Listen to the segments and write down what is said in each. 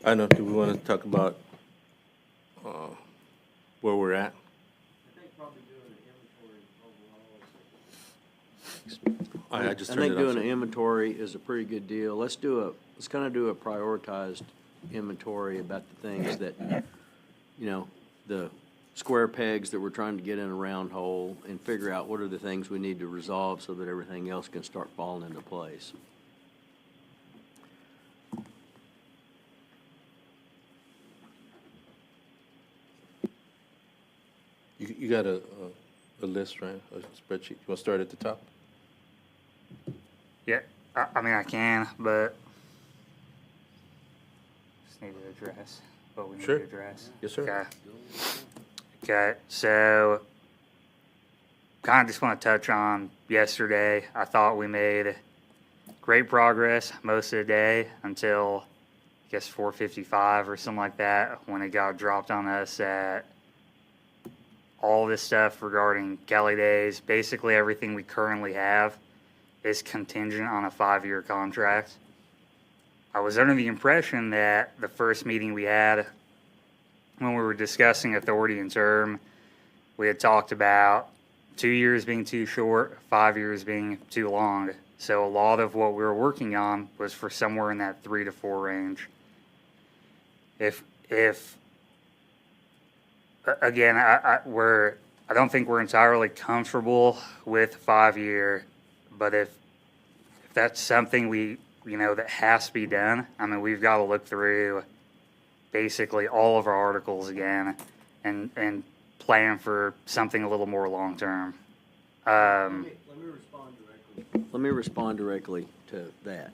I know, do we want to talk about where we're at? I think probably doing an inventory overall is. I just I turned think it off. doing an inventory is a pretty good deal. Let's kind of do a prioritized inventory about the things that, the square pegs that we're trying to get in a round hole, and figure out what are the things we need to resolve so that everything else can start falling into place. You got a list, right? A spreadsheet. You want to start at the top? Yeah, I mean, I can, but just need to address what we need Sure. to address. Yes, sir. Okay, so kind of just want to touch on yesterday. I thought we made great progress most of the day until, I guess, 4:55 or something like that, when it got dropped on us that all this stuff regarding Kelly Days, basically everything we currently have, is contingent on a 5-year contract. I was under the impression that the first meeting we had, when we were discussing authority and term, we had talked about 2 years being too short, 5 years being too long. So a lot of what we were working on was for somewhere in that 3 to 4 range. Again, I don't think we're entirely comfortable with 5-year, but if that's something that has to be done, I mean, we've got to look through basically all of our articles again and plan for something a little more long term. Let me respond directly. Let me respond directly to that,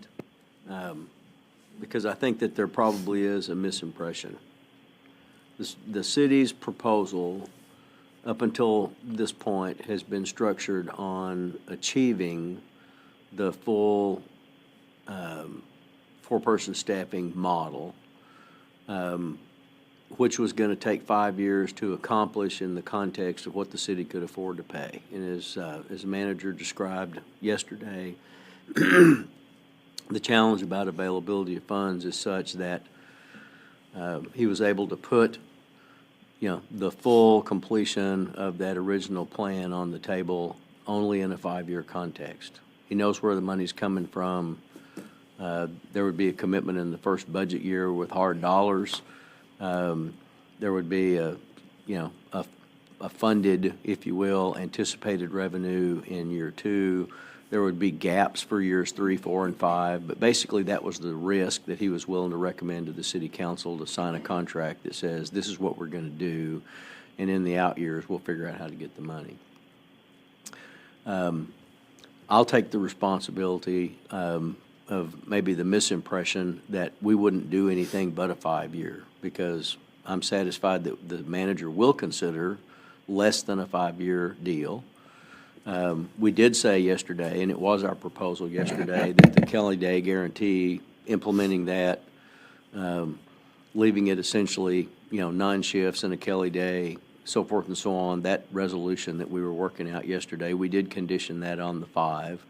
because I think that there probably is a misimpression. The city's proposal, up until this point, has been structured on achieving the full 4-person staffing model, which was going to take 5 years to accomplish in the context of what the city could afford to pay. And as the manager described yesterday, the challenge about availability of funds is such that he was able to put, the full completion of that original plan on the table only in a 5-year context. He knows where the money's coming from. There would be a commitment in the first budget year with hard dollars. There would be a funded, if you will, anticipated revenue in year 2. There would be gaps for years 3, 4, and 5, but basically that was the risk that he was willing to recommend to the city council, to sign a contract that says this is what we're going to do, and in the out years we'll figure out how to get the money. I'll take the responsibility of maybe the misimpression that we wouldn't do anything but a 5-year, because I'm satisfied that the manager will consider less than a 5-year deal. We did say yesterday, and it was our proposal yesterday, that the Kelly Day guarantee, implementing that, leaving it essentially, 9 shifts in a Kelly Day, so forth and so on, that resolution that we were working out yesterday, we did condition that on the 5.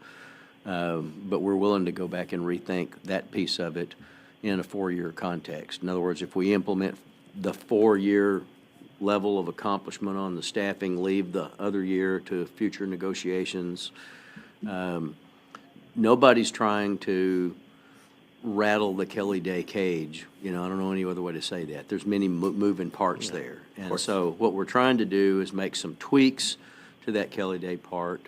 But we're willing to go back and rethink that piece of it in a 4-year context. In other words, if we implement the 4-year level of accomplishment on the staffing, leave the other year to future negotiations, nobody's trying to rattle the Kelly Day cage. I don't know any other way to say that. There's many moving parts there. And so what we're trying to do is make some tweaks to that Kelly Day part.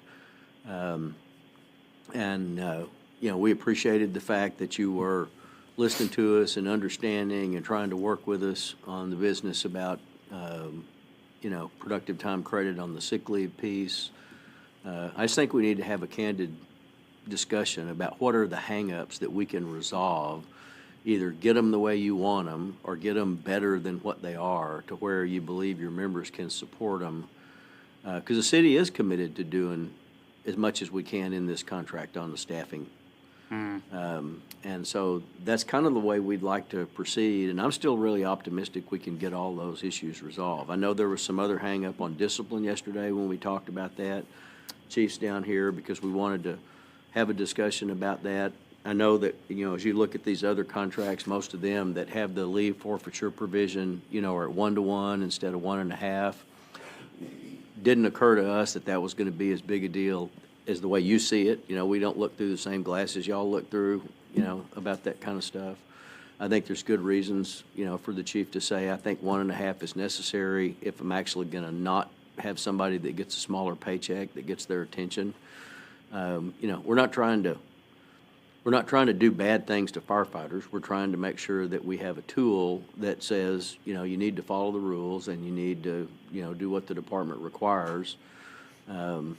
We appreciated the fact that you were listening to us and understanding and trying to work with us on the business about, productive time credit on the sick leave piece. I just think we need to have a candid discussion about what are the hang-ups that we can resolve, either get them the way you want them or get them better than what they are to where you believe your members can support them. Because the city is committed to doing as much as we can in this contract on the staffing. And so that's kind of the way we'd like to proceed, and I'm still really optimistic we can get all those issues resolved. I know there was some other hang-up on discipline yesterday when we talked about that. Chief's down here because we wanted to have a discussion about that. I know that, as you look at these other contracts, most of them that have the leave forfeiture provision, are at 1-to-1 instead of 1.5. Didn't occur to us that that was gonna be as big a deal as the way you see it. We don't look through the same glasses y'all look through, about that kind of stuff. I think there's good reasons, for the chief to say, I think 1.5 is necessary if I'm actually gonna not have somebody that gets a smaller paycheck, that gets their attention. We're not trying to do bad things to firefighters. We're trying to make sure that we have a tool that says, you need to follow the rules and you need to, do what the department requires. And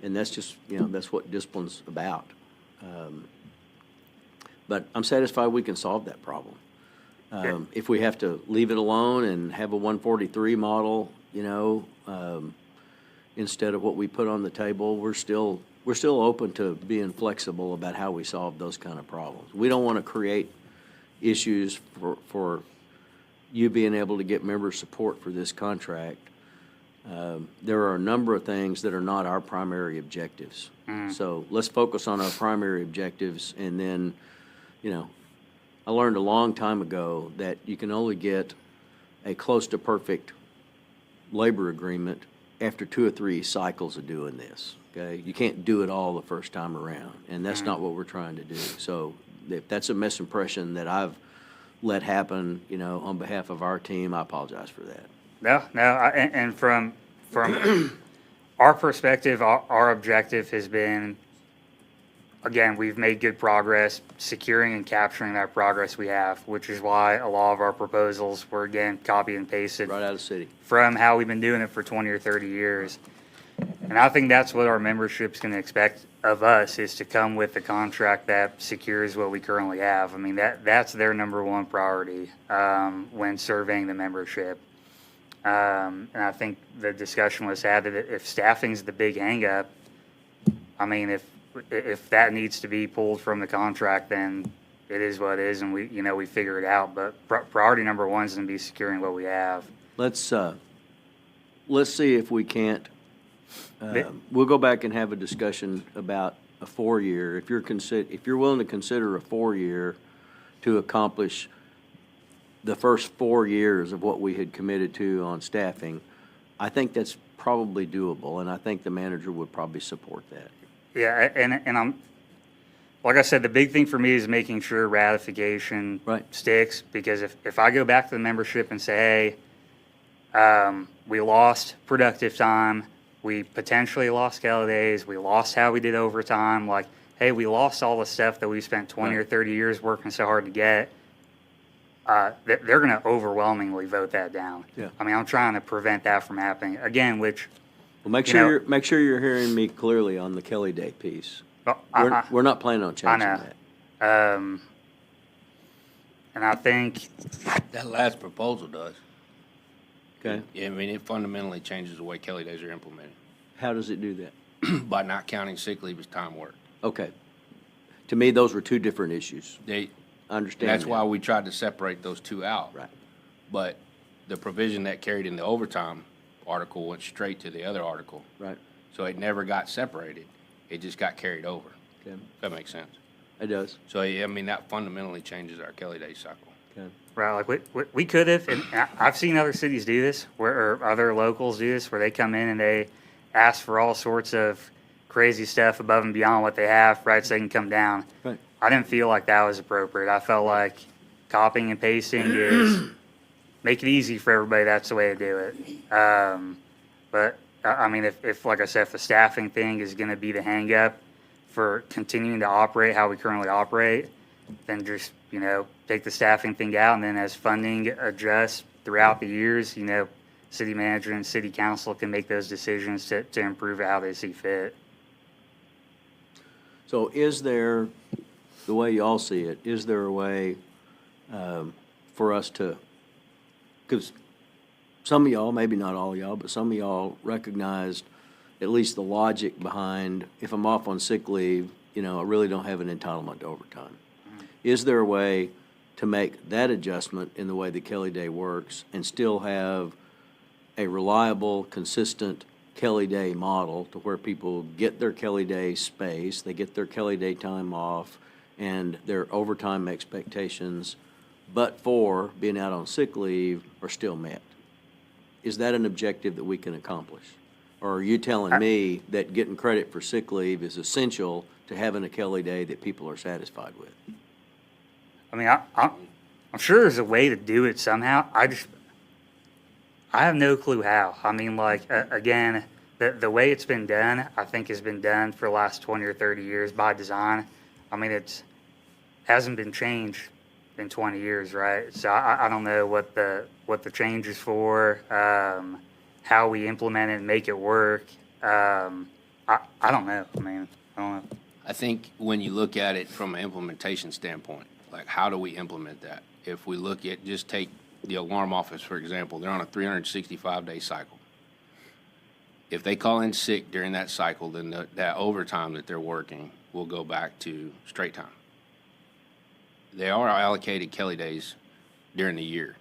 that's just, that's what discipline's about. But I'm satisfied we can solve that problem. If we have to leave it alone and have a 143 model, instead of what we put on the table, we're still open to being flexible about how we solve those kind of problems. We don't want to create issues for you being able to get member support for this contract. There are a number of things that are not our primary objectives. So let's focus on our primary objectives, and then, I learned a long time ago that you can only get a close to perfect labor agreement after 2 or 3 cycles of doing this, okay? You can't do it all the first time around, and that's not what we're trying to do. So if that's a misimpression that I've let happen, on behalf of our team, I apologize for that. And from our perspective, our objective has been, again, we've made good progress securing and capturing that progress we have, which is why a lot of our proposals were, again, copy and pasted Right out of the city. from how we've been doing it for 20 or 30 years. And I think that's what our membership's going to expect of us, is to come with a contract that secures what we currently have. I mean, that's their number one priority when surveying the membership. And I think the discussion was had that if staffing's the big hang-up, I mean, if that needs to be pulled from the contract, then it is what it is, and we figure it out. But priority number one is going to be securing what we have. Let's see if we can't, we'll go back and have a discussion about a 4-year. If you're willing to consider a 4-year to accomplish the first 4 years of what we had committed to on staffing, I think that's probably doable, and I think the manager would probably support that. Yeah, and I'm, like I said, the big thing for me is making sure ratification Right. sticks, because if I go back to the membership and say, hey, we lost productive time, we potentially lost Kelly days, we lost how we did overtime, like, hey, we lost all the stuff that we spent 20 or 30 years working so hard to get, they're going to overwhelmingly vote that down. Yeah. I mean, I'm trying to prevent that from happening. Again, which... Well, make sure you're hearing me clearly on the Kelly Day piece. We're not planning on changing that. And I think, That last proposal does. Okay? Yeah, I mean, it fundamentally changes the way Kelly days are implemented How does it do that? by not counting sick leave as time work. Okay. To me, those were 2 different issues. I Understand That's that. why we tried to separate those 2 out. Right. But the provision that carried in the overtime article went straight to the other article. Right. So it never got separated. It just got carried over. Okay. If that makes sense. It does. So, yeah, I mean, that fundamentally changes our Kelly day cycle. Okay. right, like we could have, and I've seen other cities do this, or other locals do this, where they come in and they ask for all sorts of crazy stuff above and beyond what they have, right, so they can come down. Right. I didn't feel like that was appropriate. I felt like copying and pasting is make it easy for everybody. That's the way to do it. But I mean, if like I said, if the staffing thing is going to be the hang up for continuing to operate how we currently operate, then just, take the staffing thing out, and then as funding adjusts throughout the years, city manager and city council can make those decisions to improve it how they see fit. So is there, the way y'all see it, is there a way for us to, because some of y'all, maybe not all y'all, but some of y'all recognized at least the logic behind, if I'm off on sick leave, I really don't have an entitlement to overtime. Is there a way to make that adjustment in the way that Kelly Day works and still have a reliable, consistent Kelly Day model to where people get their Kelly Day space, they get their Kelly Day time off, and their overtime expectations, but for being out on sick leave, are still met. Is that an objective that we can accomplish? Or are you telling me that getting credit for sick leave is essential to having a Kelly Day that people are satisfied with? I mean, I'm sure there's a way to do it somehow. I have no clue how. I mean, like, again, the way it's been done, I think has been done for the last 20 or 30 years by design. I mean, hasn't been changed in 20 years, right? So I don't know what the change is for, how we implement it and make it work. I don't know. I mean, I don't know. I think when you look at it from an implementation standpoint, like how do we implement that? If we look at, just take the alarm office, for example, they're on a 365-day cycle. If they call in sick during that cycle, then that overtime that they're working will go back to straight time. They are allocated Kelly days during the year.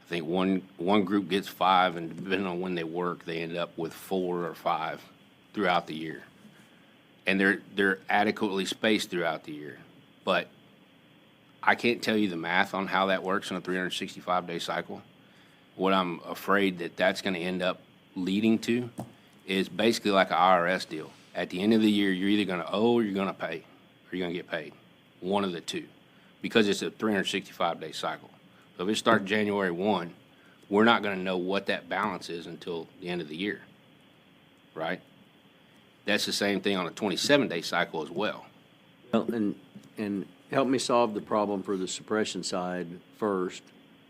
I think one group gets 5, and depending on when they work, they end up with 4 or 5 throughout the year. And they're adequately spaced throughout the year. But I can't tell you the math on how that works on a 365-day cycle. What I'm afraid that that's going to end up leading to is basically like an IRS deal. At the end of the year, you're either going to owe or you're going to pay, or you're going to get paid. One of the two, because it's a 365-day cycle. So if it starts January 1, we're not going to know what that balance is until the end of the year, right? That's the same thing on a 27-day cycle as well. Well, and help me solve the problem for the suppression side first,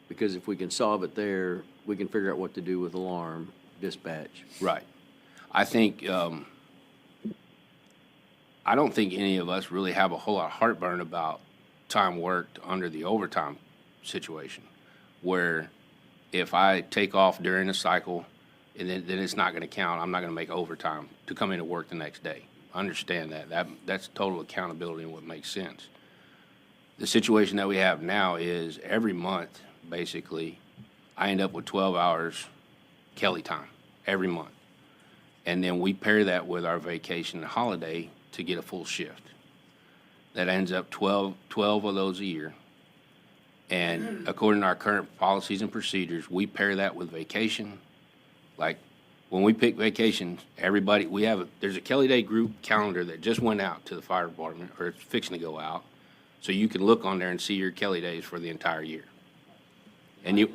because if we can solve it there, we can figure out what to do with alarm dispatch. Right. I think, I don't think any of us really have a whole lot of heartburn about time worked under the overtime situation, where if I take off during the cycle, and then it's not going to count, I'm not going to make overtime to come into work the next day. I understand that. That's total accountability and what makes sense. The situation that we have now is every month, basically, I end up with 12 hours Kelly time every month. And then we pair that with our vacation and holiday to get a full shift. That ends up 12 of those a year. And according to our current policies and procedures, we pair that with vacation. Like, when we pick vacations, everybody, there's a Kelly Day group calendar that just went out to the fire department, or it's fixing to go out. So you can look on there and see your Kelly days for the entire year. And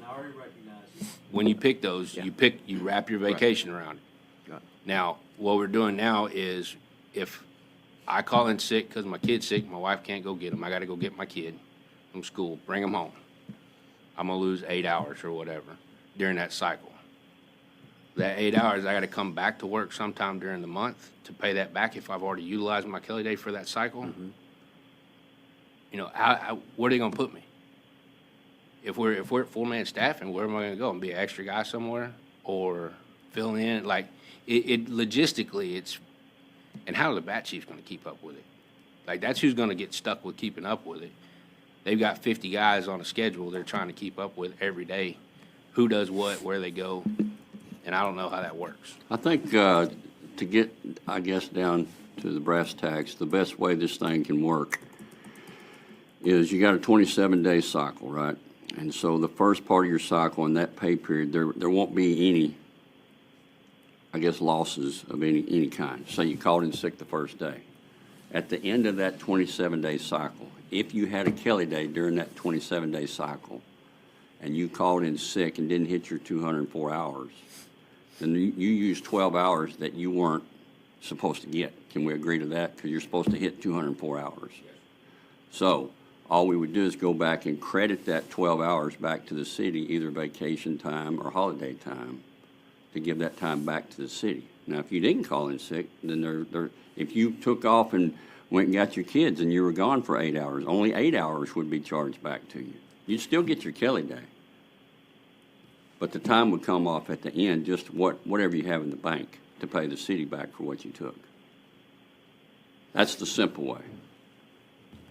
when you pick those, you wrap your vacation around it. Now, what we're doing now is, if I call in sick because my kid's sick, my wife can't go get him, I got to go get my kid from school, bring him home. I'm going to lose 8 hours or whatever during that cycle. That 8 hours, I got to come back to work sometime during the month to pay that back if I've already utilized my Kelly Day for that cycle. Mm-hmm. You know, where are they going to put me? If we're at 4-man staffing, where am I going to go? And be an extra guy somewhere or fill in? Like, it logistically, and how are the bat chiefs going to keep up with it? Like, that's who's going to get stuck with keeping up with it. They've got 50 guys on a schedule they're trying to keep up with every day. Who does what, where they go, and I don't know how that works. I think to get, I guess, down to the brass tacks, the best way this thing can work is you got a 27-day cycle, right? And so the first part of your cycle in that pay period, there won't be any, I guess, losses of any kind. Say you called in sick the first day. At the end of that 27-day cycle, if you had a Kelly Day during that 27-day cycle and you called in sick and didn't hit your 204 hours, then you used 12 hours that you weren't supposed to get. Can we agree to that? Because you're supposed to hit 204 hours. So all we would do is go back and credit that 12 hours back to the city, either vacation time or holiday time, to give that time back to the city. Now, if you didn't call in sick, then if you took off and went and got your kids and you were gone for 8 hours, only 8 hours would be charged back to you. You'd still get your Kelly Day. But the time would come off at the end, just whatever you have in the bank to pay the city back for what you took. That's the simple way.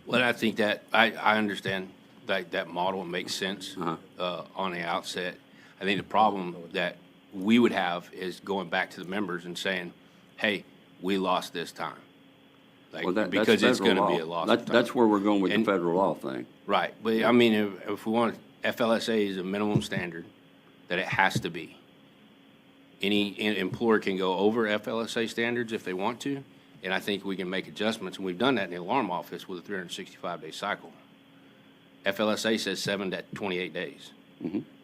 Well, I think that I understand that model makes sense on the outset. I think the problem that we would have is going back to the members and saying, hey, we lost this time. like, Well, that's because it's federal gonna be law. a loss of time. That's where we're going with the And- federal law thing. Right, but I mean, if we want, FLSA is a minimum standard that it has to be. Any employer can go over FLSA standards if they want to, and I think we can make adjustments, and we've done that in the alarm office with a 365-day cycle. FLSA says 7 to 28 days.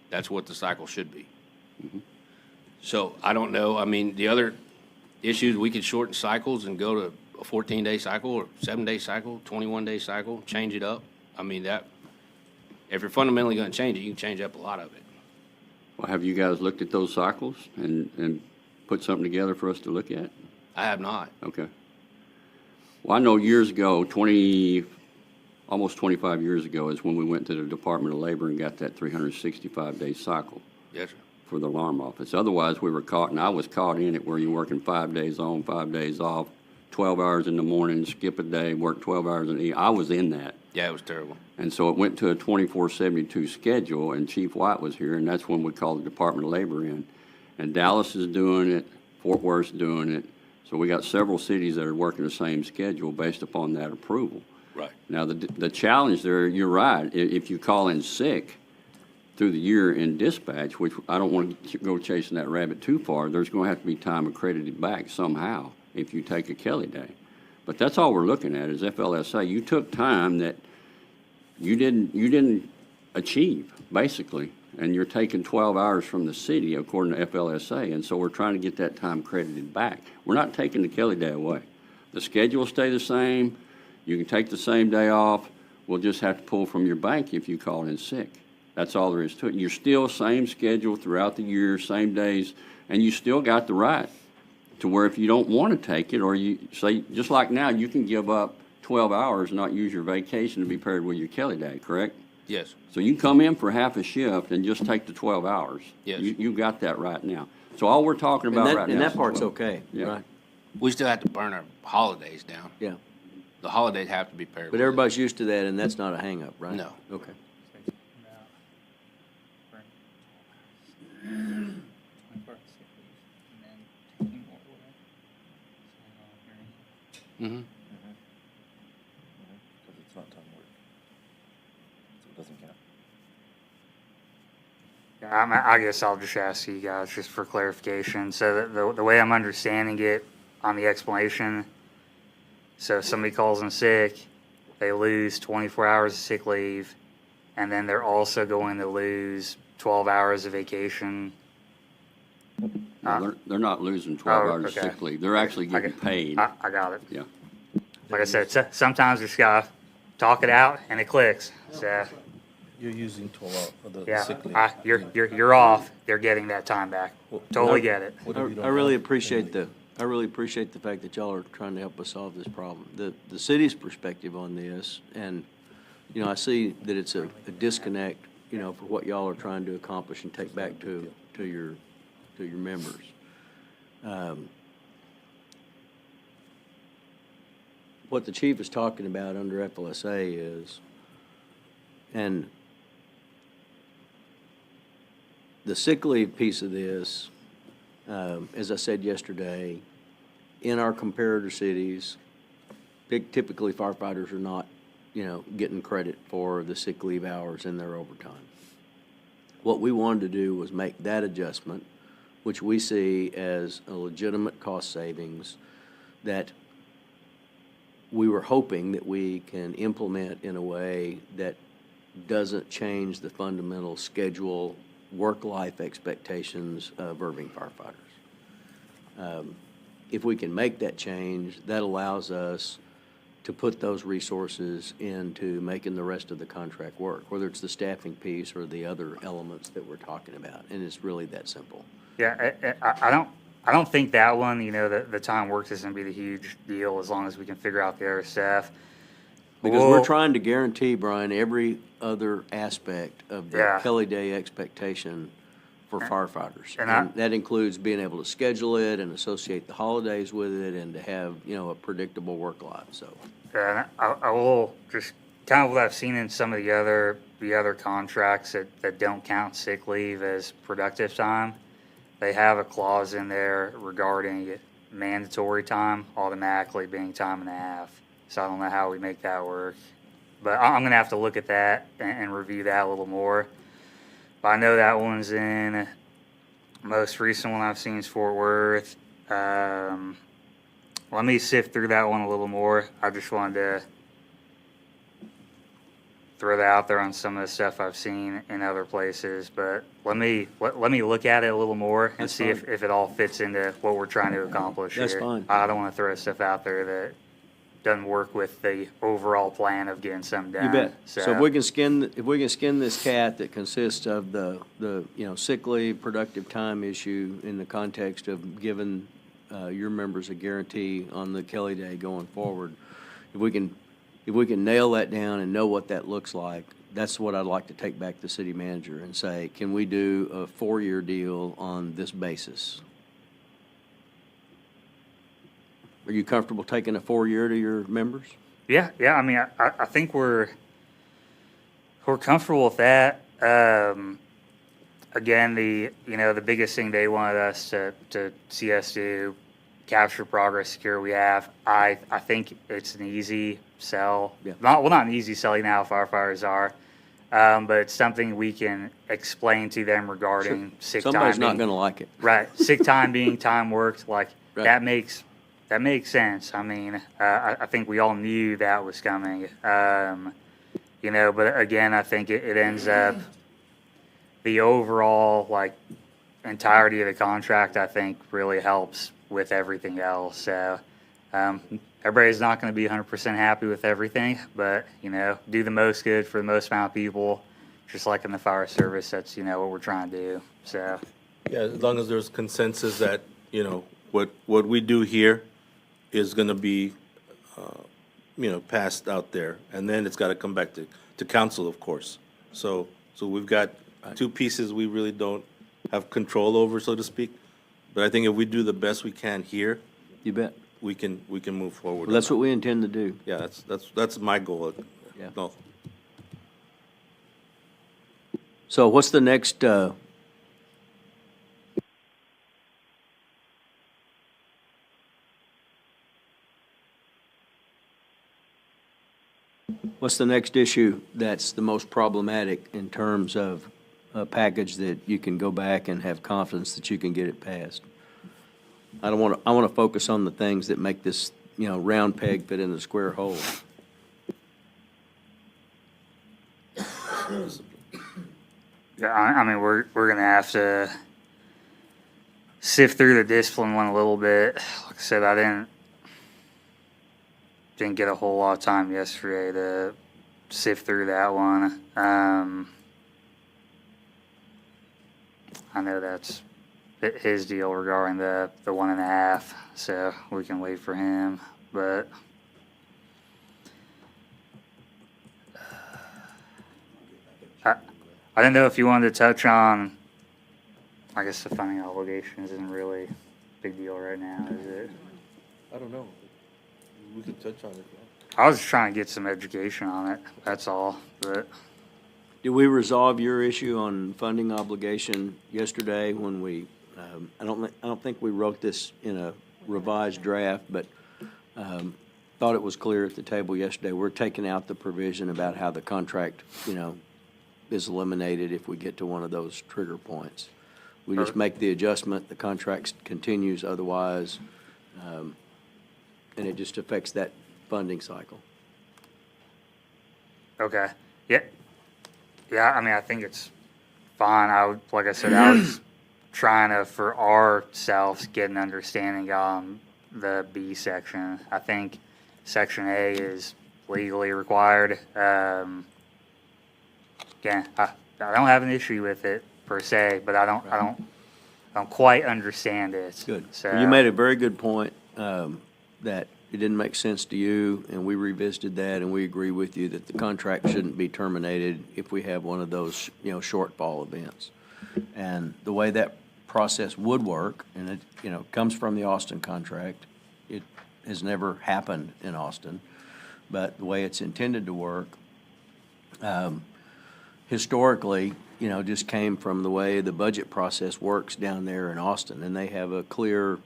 That's what the cycle should be. So I don't know, I mean, the other issues, we could shorten cycles and go to a 14-day cycle or 7-day cycle, 21-day cycle, change it up. I mean, that, if you're fundamentally gonna change it, you can change up a lot of it. Well, have you guys looked at those cycles and put something together for us to look at? I have not. Okay. Well, I know years ago, almost 25 years ago is when we went to the Department of Labor and got that 365-day cycle Yes, sir. for the alarm office. Otherwise, we were caught, and I was caught in it, where you're working 5 days on, 5 days off, 12 hours in the morning, skip a day, work 12 hours in the evening. I was in that. Yeah, it was terrible. And so it went to a 24/72 schedule, and Chief White was here, and that's when we called the Department of Labor in. And Dallas is doing it, Fort Worth's doing it. So we got several cities that are working the same schedule based upon that approval. Right. Now, the challenge there, you're right, if you call in sick through the year in dispatch, which I don't want to go chasing that rabbit too far, there's going to have to be time accredited back somehow if you take a Kelly day. But that's all we're looking at is FLSA. You took time that you didn't achieve, basically, and you're taking 12 hours from the city according to FLSA, and so we're trying to get that time credited back. We're not taking the Kelly day away. The schedule will stay the same. You can take the same day off. We'll just have to pull from your bank if you call in sick. That's all there is to it. You're still same schedule throughout the year, same days, and you still got the right to where if you don't want to take it, or you say, just like now, you can give up 12 hours and not use your vacation to be paired with your Kelly day, correct? Yes. So you come in for half a shift and just take the 12 hours. Yes. You got that right now. So all we're talking about right now. And that is part's 12. okay, Yeah. right? We still have to burn our holidays down. Yeah. The holidays have to be paired. But with it. everybody's used to that, and that's not a hang-up, right? No. Okay. Mhm. Because it's not time work. So it doesn't count. Yeah, I guess I'll just ask you guys just for clarification. So the way I'm understanding it on the explanation, so if somebody calls in sick, they lose 24 hours of sick leave, and then they're also going to lose 12 hours of vacation. No, they're not losing 12 Oh, hours of okay. sick leave. They're actually I getting got- paid. I got it. Yeah. Like I said, sometimes we just gotta talk it out and it clicks. So You're using 12 hours of the yeah, sick leave. you're off. They're getting that time back. Well, Totally get it. What if you don't I really have appreciate any? I really appreciate the fact that y'all are trying to help us solve this problem. The city's perspective on this, and, you know, I see that it's a disconnect, you know, for what y'all are trying to accomplish and take back to your members. What the chief is talking about under FLSA is, and the sick leave piece of this, as I said yesterday, in our comparator cities, typically firefighters are not, you know, getting credit for the sick leave hours in their overtime. What we wanted to do was make that adjustment, which we see as a legitimate cost savings that we were hoping that we can implement in a way that doesn't change the fundamental schedule, work-life expectations of Irving firefighters. If we can make that change, that allows us to put those resources into making the rest of the contract work, whether it's the staffing piece or the other elements that we're talking about, and it's really that simple. Yeah, I don't think that one, you know, the time worked is gonna be the huge deal as long as we can figure out the other stuff. Because Well- we're trying to guarantee, Brian, every other aspect of the Yeah. Kelly Day expectation for firefighters. and And that includes being able to schedule it and associate the holidays with it and to have, you know, a predictable work life, so. And I will just kind of what I've seen in some of the other contracts that don't count sick leave as productive time. They have a clause in there regarding mandatory time automatically being time and a half. So I don't know how we make that work. But I'm gonna have to look at that and review that a little more. But I know that one's in, most recent one I've seen is Fort Worth. Let me sift through that one a little more. I just wanted to throw that out there on some of the stuff I've seen in other places. But let me look at it a little more and That's see fine. if it all fits into what we're trying to accomplish That's here. fine. I don't want to throw stuff out there that doesn't work with the overall plan of getting something done. You bet. So if we can skin this cat that consists of the, sick leave, productive time issue in the context of giving, your members a guarantee on the Kelly Day going forward, if we can nail that down and know what that looks like, that's what I'd like to take back to the city manager and say, can we do a 4-year deal on this basis? Are you comfortable taking a 4-year to your members? Yeah. I mean, I think we're comfortable with that. Again, the biggest thing they wanted us to see us do, capture progress, secure we have. I think it's an easy sell. Yeah. Not an easy sell, you know how firefighters are. But it's something we can explain to them regarding sick time. Somebody's not being- gonna like it. Right. Sick time being time worked, like Right. that makes sense. I mean, I think we all knew that was coming. But again, I think it ends up the overall entirety of the contract, I think, really helps with everything else. So everybody's not going to be 100% happy with everything, but do the most good for the most amount of people, just like in the fire service. That's what we're trying to do. So Yeah, as long as there's consensus that, what we do here is gonna be, passed out there, and then it's gotta come back to council, of course. So we've got two pieces we really don't have control over, so to speak. But I think if we do the best we can here, You bet. we can move forward. Well, that's what we intend to do. Yeah, that's my goal. Yeah. No. So what's the next, what's the next issue that's the most problematic in terms of a package that you can go back and have confidence that you can get it passed? I want to focus on the things that make this, round peg fit in the square hole. yeah, I mean, we're gonna have to sift through the discipline one a little bit. Like I said, I didn't get a whole lot of time yesterday to sift through that one. I know that's his deal regarding the 1.5, so we can wait for him. But I didn't know if you wanted to touch on. I guess the funding obligations isn't really a big deal right now, is it? I don't know. We could touch on it. I was just trying to get some education on it. That's all. But Did we resolve your issue on funding obligation yesterday when we, I don't think we wrote this in a revised draft, but thought it was clear at the table yesterday. We're taking out the provision about how the contract, is eliminated if we get to one of those trigger points. We just make the adjustment, the contract continues otherwise, and it just affects that funding cycle. okay, yeah. I mean, I think it's fine. Like I said, I was trying to, for ourselves, get an understanding on the B section. I think Section A is legally required. Again, I don't have an issue with it per se, but I don't quite understand it. Good. So You made a very good point, that it didn't make sense to you, and we revisited that, and we agree with you that the contract shouldn't be terminated if we have one of those, shortfall events. And the way that process would work, and it, comes from the Austin contract, it has never happened in Austin, but the way it's intended to work, historically, just came from the way the budget process works down there in Austin, and they have a clear,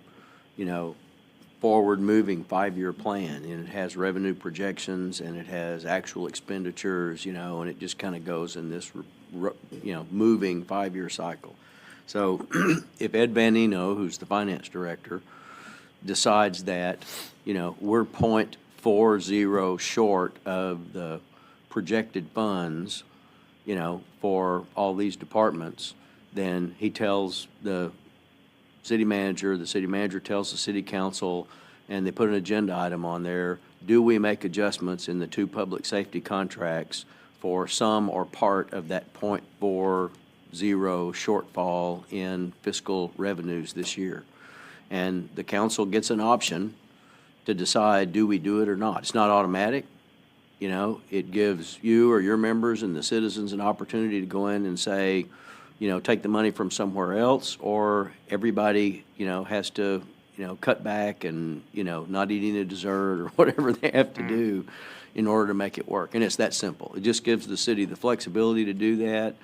forward-moving five-year plan, and it has revenue projections, and it has actual expenditures, and it just kind of goes in this, moving five-year cycle. So if Ed Banino, who's the finance director, decides that, we're .40 short of the projected funds, for all these departments, then he tells the city manager tells the city council, and they put an agenda item on there. Do we make adjustments in the two public safety contracts for some or part of that .40 shortfall in fiscal revenues this year? And the council gets an option to decide, do we do it or not? It's not automatic. It gives you or your members and the citizens an opportunity to go in and say, take the money from somewhere else, or everybody, has to, cut back and, not eating a dessert or whatever they have to do in order to make it work. And it's that simple. It just gives the city the flexibility to do that.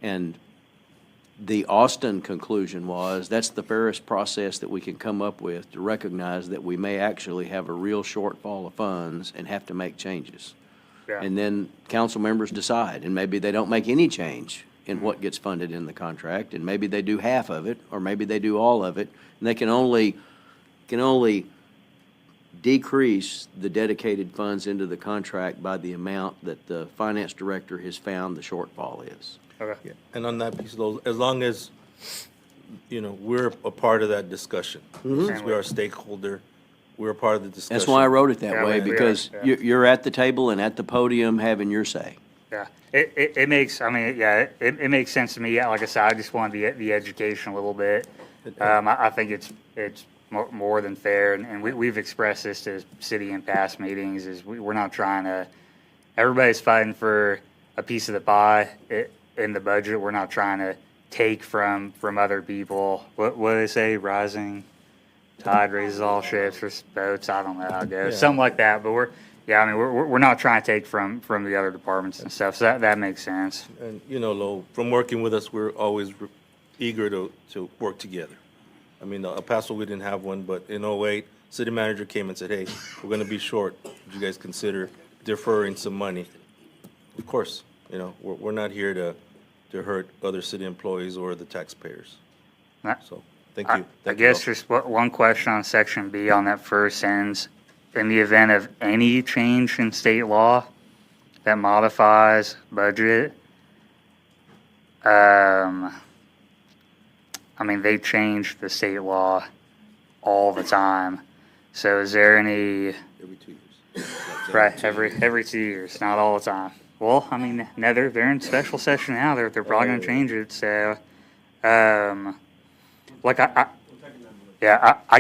And the Austin conclusion was that's the fairest process that we can come up with to recognize that we may actually have a real shortfall of funds and have to make changes. Yeah. And then council members decide, and maybe they don't make any change in what gets funded in the contract, and maybe they do half of it, or maybe they do all of it, and they can only decrease the dedicated funds into the contract by the amount that the finance director has found the shortfall is. Okay. Yeah, and on that piece, though, as long as, we're a part of that discussion. Since we are a stakeholder, we're a part of the discussion. That's why I wrote it that Yeah, way, we are, because yeah. you're at the table and at the podium having your say. Yeah, it makes, it makes sense to me. Yeah, like I said, I just wanted the education a little bit. I think it's more than fair, and we've expressed this to city in past meetings, is we're not trying to, everybody's fighting for a piece of the pie in the budget. We're not trying to take from other people. What do they say? Rising tide raises all ships or boats. I don't know how it goes. Yeah. Something like that. But we're not trying to take from the other departments and stuff. So that makes sense. And, Lo, from working with us, we're always eager to work together. El Paso, we didn't have one, but in '08, city manager came and said, hey, we're going to be short. Would you guys consider deferring some money? Of course, we're not here to hurt other city employees or the taxpayers. So, thank you. I guess just one question on Section B on that first sentence. In the event of any change in state law that modifies budget, they change the state law all the time. So is there any, Every 2 years. right, every 2 years, not all the time? Well, now they're in special session now. They're probably going to change it. So, I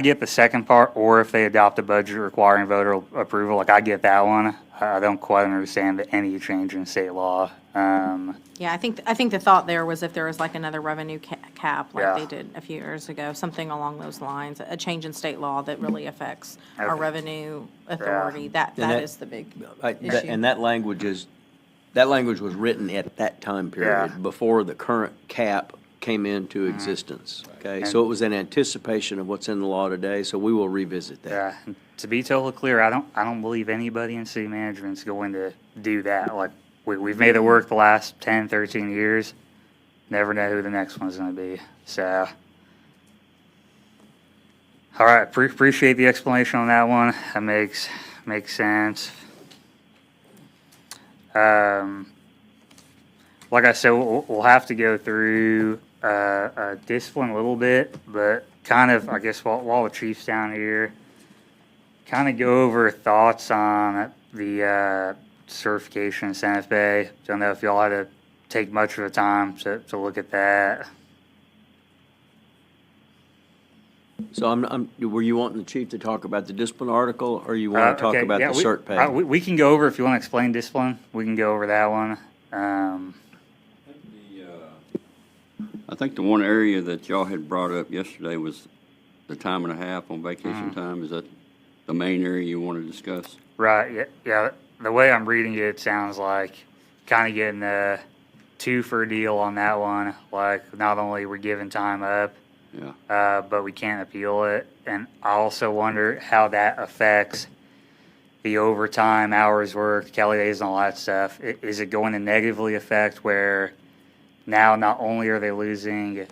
get the second part, or if they adopt a budget requiring voter approval, I get that one. I don't quite understand any change in state law. Yeah, I think the thought there was if there was another revenue cap, Yeah. like they did a few years ago, something along those lines, a change in state law that really affects our Okay. revenue authority, that that- is the big And issue. that language was written at that time period, Yeah. before the current cap came into existence, okay? So it was an anticipation of what's in the law today, so we will revisit that. Yeah, and to be totally clear, I don't believe anybody in city management's going to do that. We've made it work the last 10, 13 years. Never know who the next one's going to be. So, all right, appreciate the explanation on that one. That makes sense. Like I said, we'll have to go through discipline a little bit, but kind of, I guess, while the chief's down here, kind of go over thoughts on the certification incentive pay. Don't know if y'all had to take much of the time to look at that. So were you wanting the chief to talk about the discipline article, or you want to talk Okay, about yeah, the cert pay? we can go over, if you want to explain discipline, we can go over that one. I think the one area that y'all had brought up yesterday was the time and a half on vacation time. Is that the main area you want to discuss? Right, yeah. The way I'm reading it, it sounds like kind of getting a two for a deal on that one. Like, not only we're giving time up, Yeah. but we can't appeal it. And I also wonder how that affects the overtime, hours worked, Kelly days, and all that stuff. Is it going to negatively affect where now not only are they losing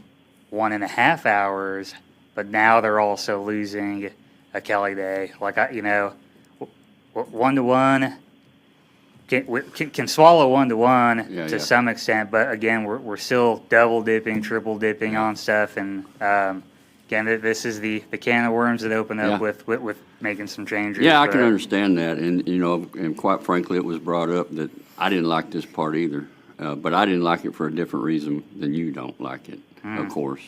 1.5 hours, but now they're also losing a Kelly day? Like, 1-to-1 can swallow 1-to-1 Yeah, to yeah. some extent, but again, we're still double dipping, triple dipping on stuff. And again, this is the can of worms that open up Yeah. with making some changes. Yeah, I can but- understand that, and, and quite frankly, it was brought up that I didn't like this part either, but I didn't like it for a different reason than you don't like it, of course.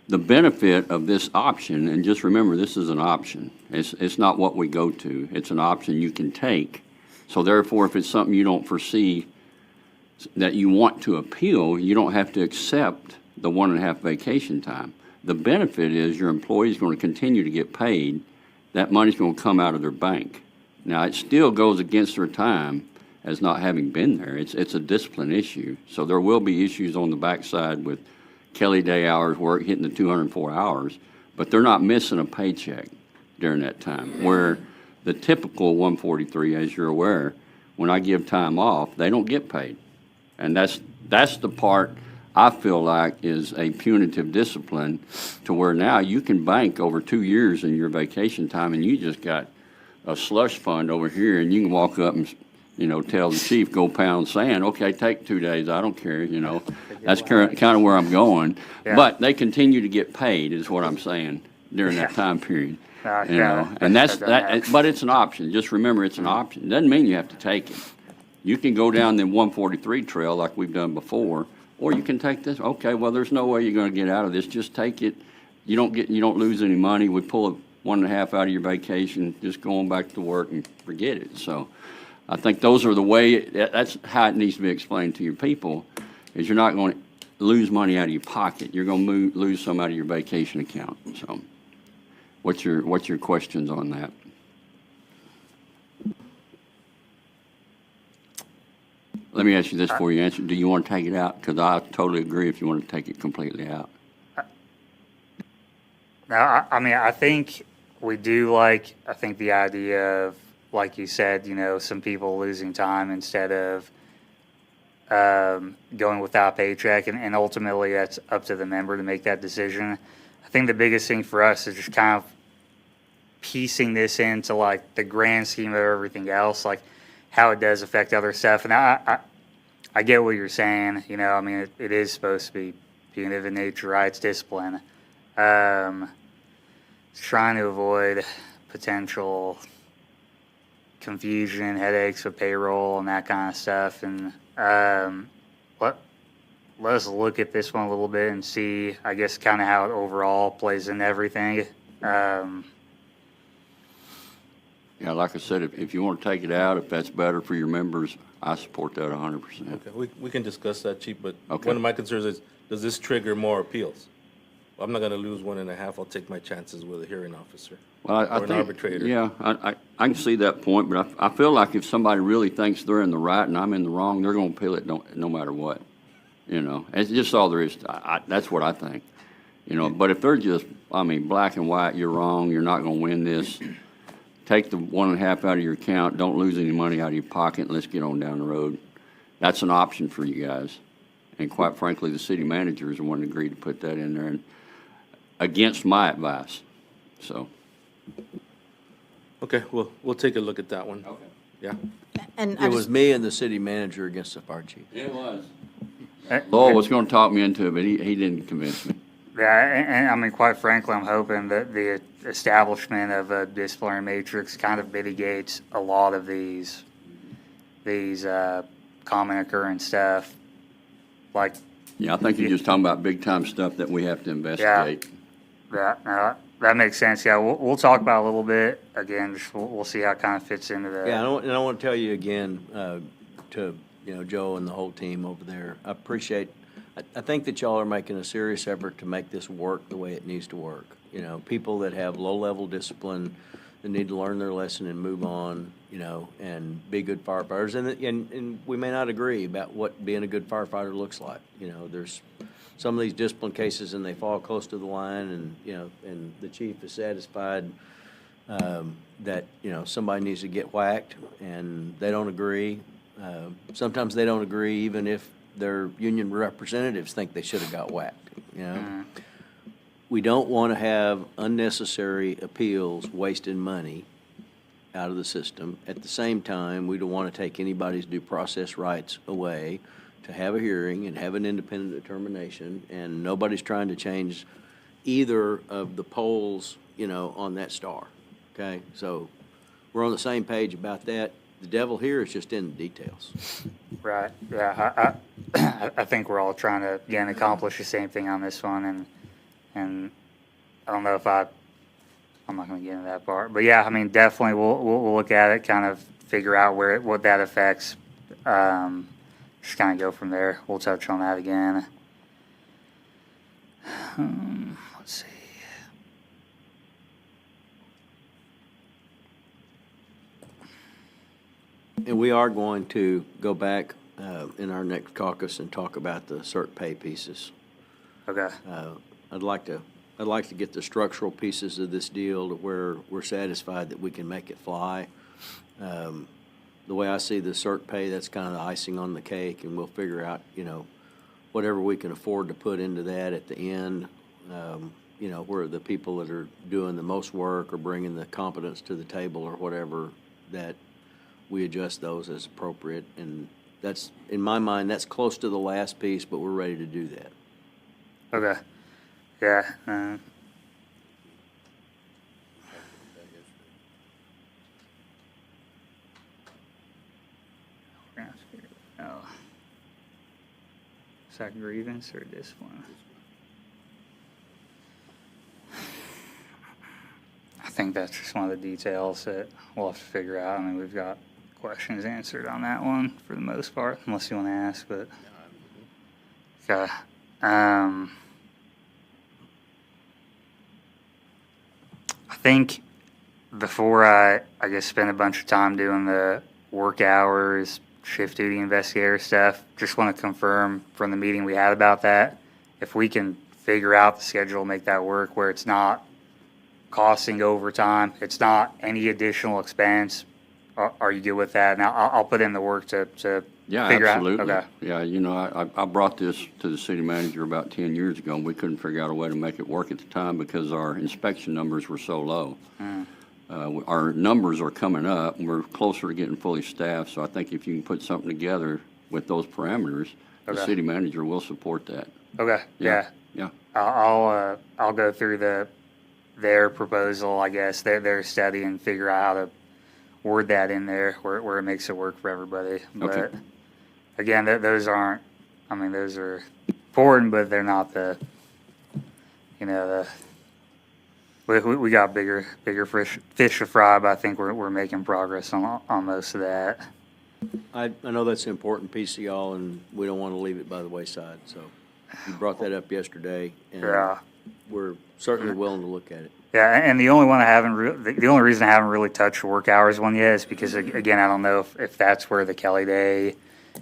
The benefit of this option, and just remember, this is an option. It's not what we go to. It's an option you can take. So therefore, if it's something you don't foresee that you want to appeal, you don't have to accept the 1.5 vacation time. The benefit is your employee is going to continue to get paid. That money's going to come out of their bank. Now, it still goes against their time as not having been there. It's a discipline issue. So there will be issues on the backside with Kelly Day hours work hitting the 204 hours, but they're not missing a paycheck during that time. Where the typical 143, as you're aware, when I give time off, they don't get paid. And that's the part I feel like is a punitive discipline, to where now you can bank over 2 years in your vacation time, and you just got a slush fund over here, and you can walk up and, tell the chief, go pound sand. Okay, take 2 days. I don't care. That's kind of where I'm going. Yeah. But they continue to get paid, is what I'm saying, during that time period. And that's that. But it's an option. Just remember, it's an option. It doesn't mean you have to take it. You can go down the 143 trail like we've done before, or you can take this. Okay, well, there's no way you're going to get out of this. Just take it. You don't lose any money. We pull a 1.5 out of your vacation, just going back to work and forget it. So I think those are the way. That's how it needs to be explained to your people. Is you're not going to lose money out of your pocket. You're going to lose some out of your vacation account. So, what's your questions on that? Let me ask you this before you answer. Do you want to take it out? Because I totally agree if you want to take it completely out. Now, I think we do I think the idea of, like you said, some people losing time instead of going without a paycheck, and ultimately that's up to the member to make that decision. I think the biggest thing for us is just kind of piecing this into the grand scheme of everything else, how it does affect other stuff. And I get what you're saying. It is supposed to be punitive in nature, right? It's discipline. Trying to avoid potential confusion, headaches with payroll and that kind of stuff. And let us look at this one a little bit and see, I guess, kind of how it overall plays into everything. Yeah, like I said, if you want to take it out, if that's better for your members, I support that 100%. Okay, we can discuss that, Chief, but Okay. one of my concerns is, does this trigger more appeals? I'm not gonna lose 1.5, I'll take my chances with a hearing officer. Well, I Or an think, arbitrator. yeah, I can see that point, but I feel like if somebody really thinks they're in the right and I'm in the wrong, they're going to appeal it no matter what. It's just all there is. That's what I think. But if they're just, black and white, you're wrong, you're not going to win this. Take the 1.5 out of your account. Don't lose any money out of your pocket, and let's get on down the road. That's an option for you guys. And quite frankly, the city manager is the one that agreed to put that in there, and against my advice. So. Okay, we'll take a look at that one. Okay. Yeah, And It was me and the city manager against the fire chief. It was. Lowell was going to talk me into it, but he didn't convince me. Yeah, and quite frankly, I'm hoping that the establishment of a disciplinary matrix kind of mitigates a lot of these common occurrence stuff. Yeah, I think you're just talking about big-time stuff that we have to investigate. That makes sense. Yeah, we'll talk about it a little bit. Again, we'll see how it kind of fits into the. Yeah, and I want to tell you again, to, Joe and the whole team over there, I appreciate, I think that y'all are making a serious effort to make this work the way it needs to work. People that have low-level discipline, that need to learn their lesson and move on, and be good firefighters. And we may not agree about what being a good firefighter looks like. There's some of these discipline cases and they fall close to the line and, and the chief is satisfied that, somebody needs to get whacked and they don't agree. Sometimes they don't agree even if their union representatives think they should have got whacked, We don't want to have unnecessary appeals wasting money out of the system. At the same time, we don't want to take anybody's due process rights away to have a hearing and have an independent determination, and nobody's trying to change either of the polls, on that star, okay? So we're on the same page about that. The devil here is just in the details. Right, yeah, I think we're all trying to, again, accomplish the same thing on this one, and I don't know if I'm not gonna get into that part, but yeah, I mean, definitely we'll look at it, kind of figure out what that affects, just kind of go from there. We'll touch on that again. Let's see. And we are going to go back in our next caucus and talk about the cert pay pieces. Okay, I'd like to get the structural pieces of this deal to where we're satisfied that we can make it fly. The way I see the cert pay, that's kind of the icing on the cake, and we'll figure out, whatever we can afford to put into that at the end, where the people that are doing the most work or bringing the competence to the table or whatever, that we adjust those as appropriate. And that's, in my mind, that's close to the last piece, but we're ready to do that. okay, yeah, we're gonna have to figure it out. Is that grievance or discipline? I think that's just one of the details that we'll have to figure out. I mean, we've got questions answered on that one for the most part, unless you want to ask, but. Okay. I think before I guess spend a bunch of time doing the work hours, shift duty investigator stuff, just want to confirm from the meeting we had about that, if we can figure out the schedule, make that work where it's not costing overtime, it's not any additional expense. Are you good with that? Now, I'll put in the work to Yeah, figure absolutely. out. Okay. Yeah, I brought this to the city manager about 10 years ago, and we couldn't figure out a way to make it work at the time because our inspection numbers were so low. Our numbers are coming up, and we're closer to getting fully staffed, so I think if you can put something together with those parameters, the Okay. city manager will support that. Okay. Yeah. Yeah. I'll go through their proposal, I guess, their study, and figure out how to word that in there where it makes it work for everybody. Okay. But again, those aren't, I mean, those are important, but they're not we got bigger fish to fry, but I think we're making progress on most of that. I know that's an important piece of y'all, and we don't want to leave it by the wayside, so you brought that up yesterday, and Yeah. we're certainly willing to look at it. Yeah, and the only one the only reason I haven't really touched the work hours one yet is because, again, I don't know if that's where the Kelly Day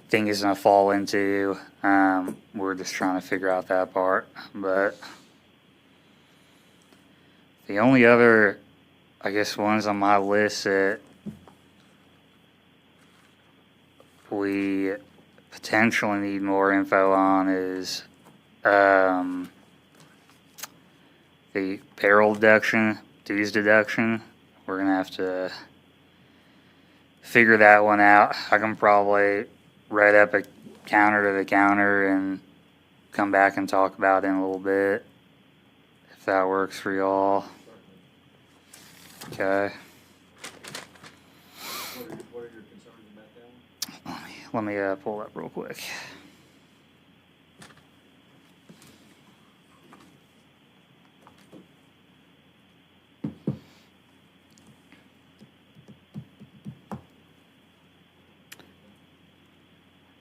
thing is gonna fall into. We're just trying to figure out that part, but the only other, I guess, ones on my list that we potentially need more info on is, the payroll deduction, dues deduction. We're gonna have to figure that one out. I can probably write up a counter to the counter and come back and talk about it in a little bit, if that works for y'all. Okay. What are your concerns about that one? Let me pull that real quick.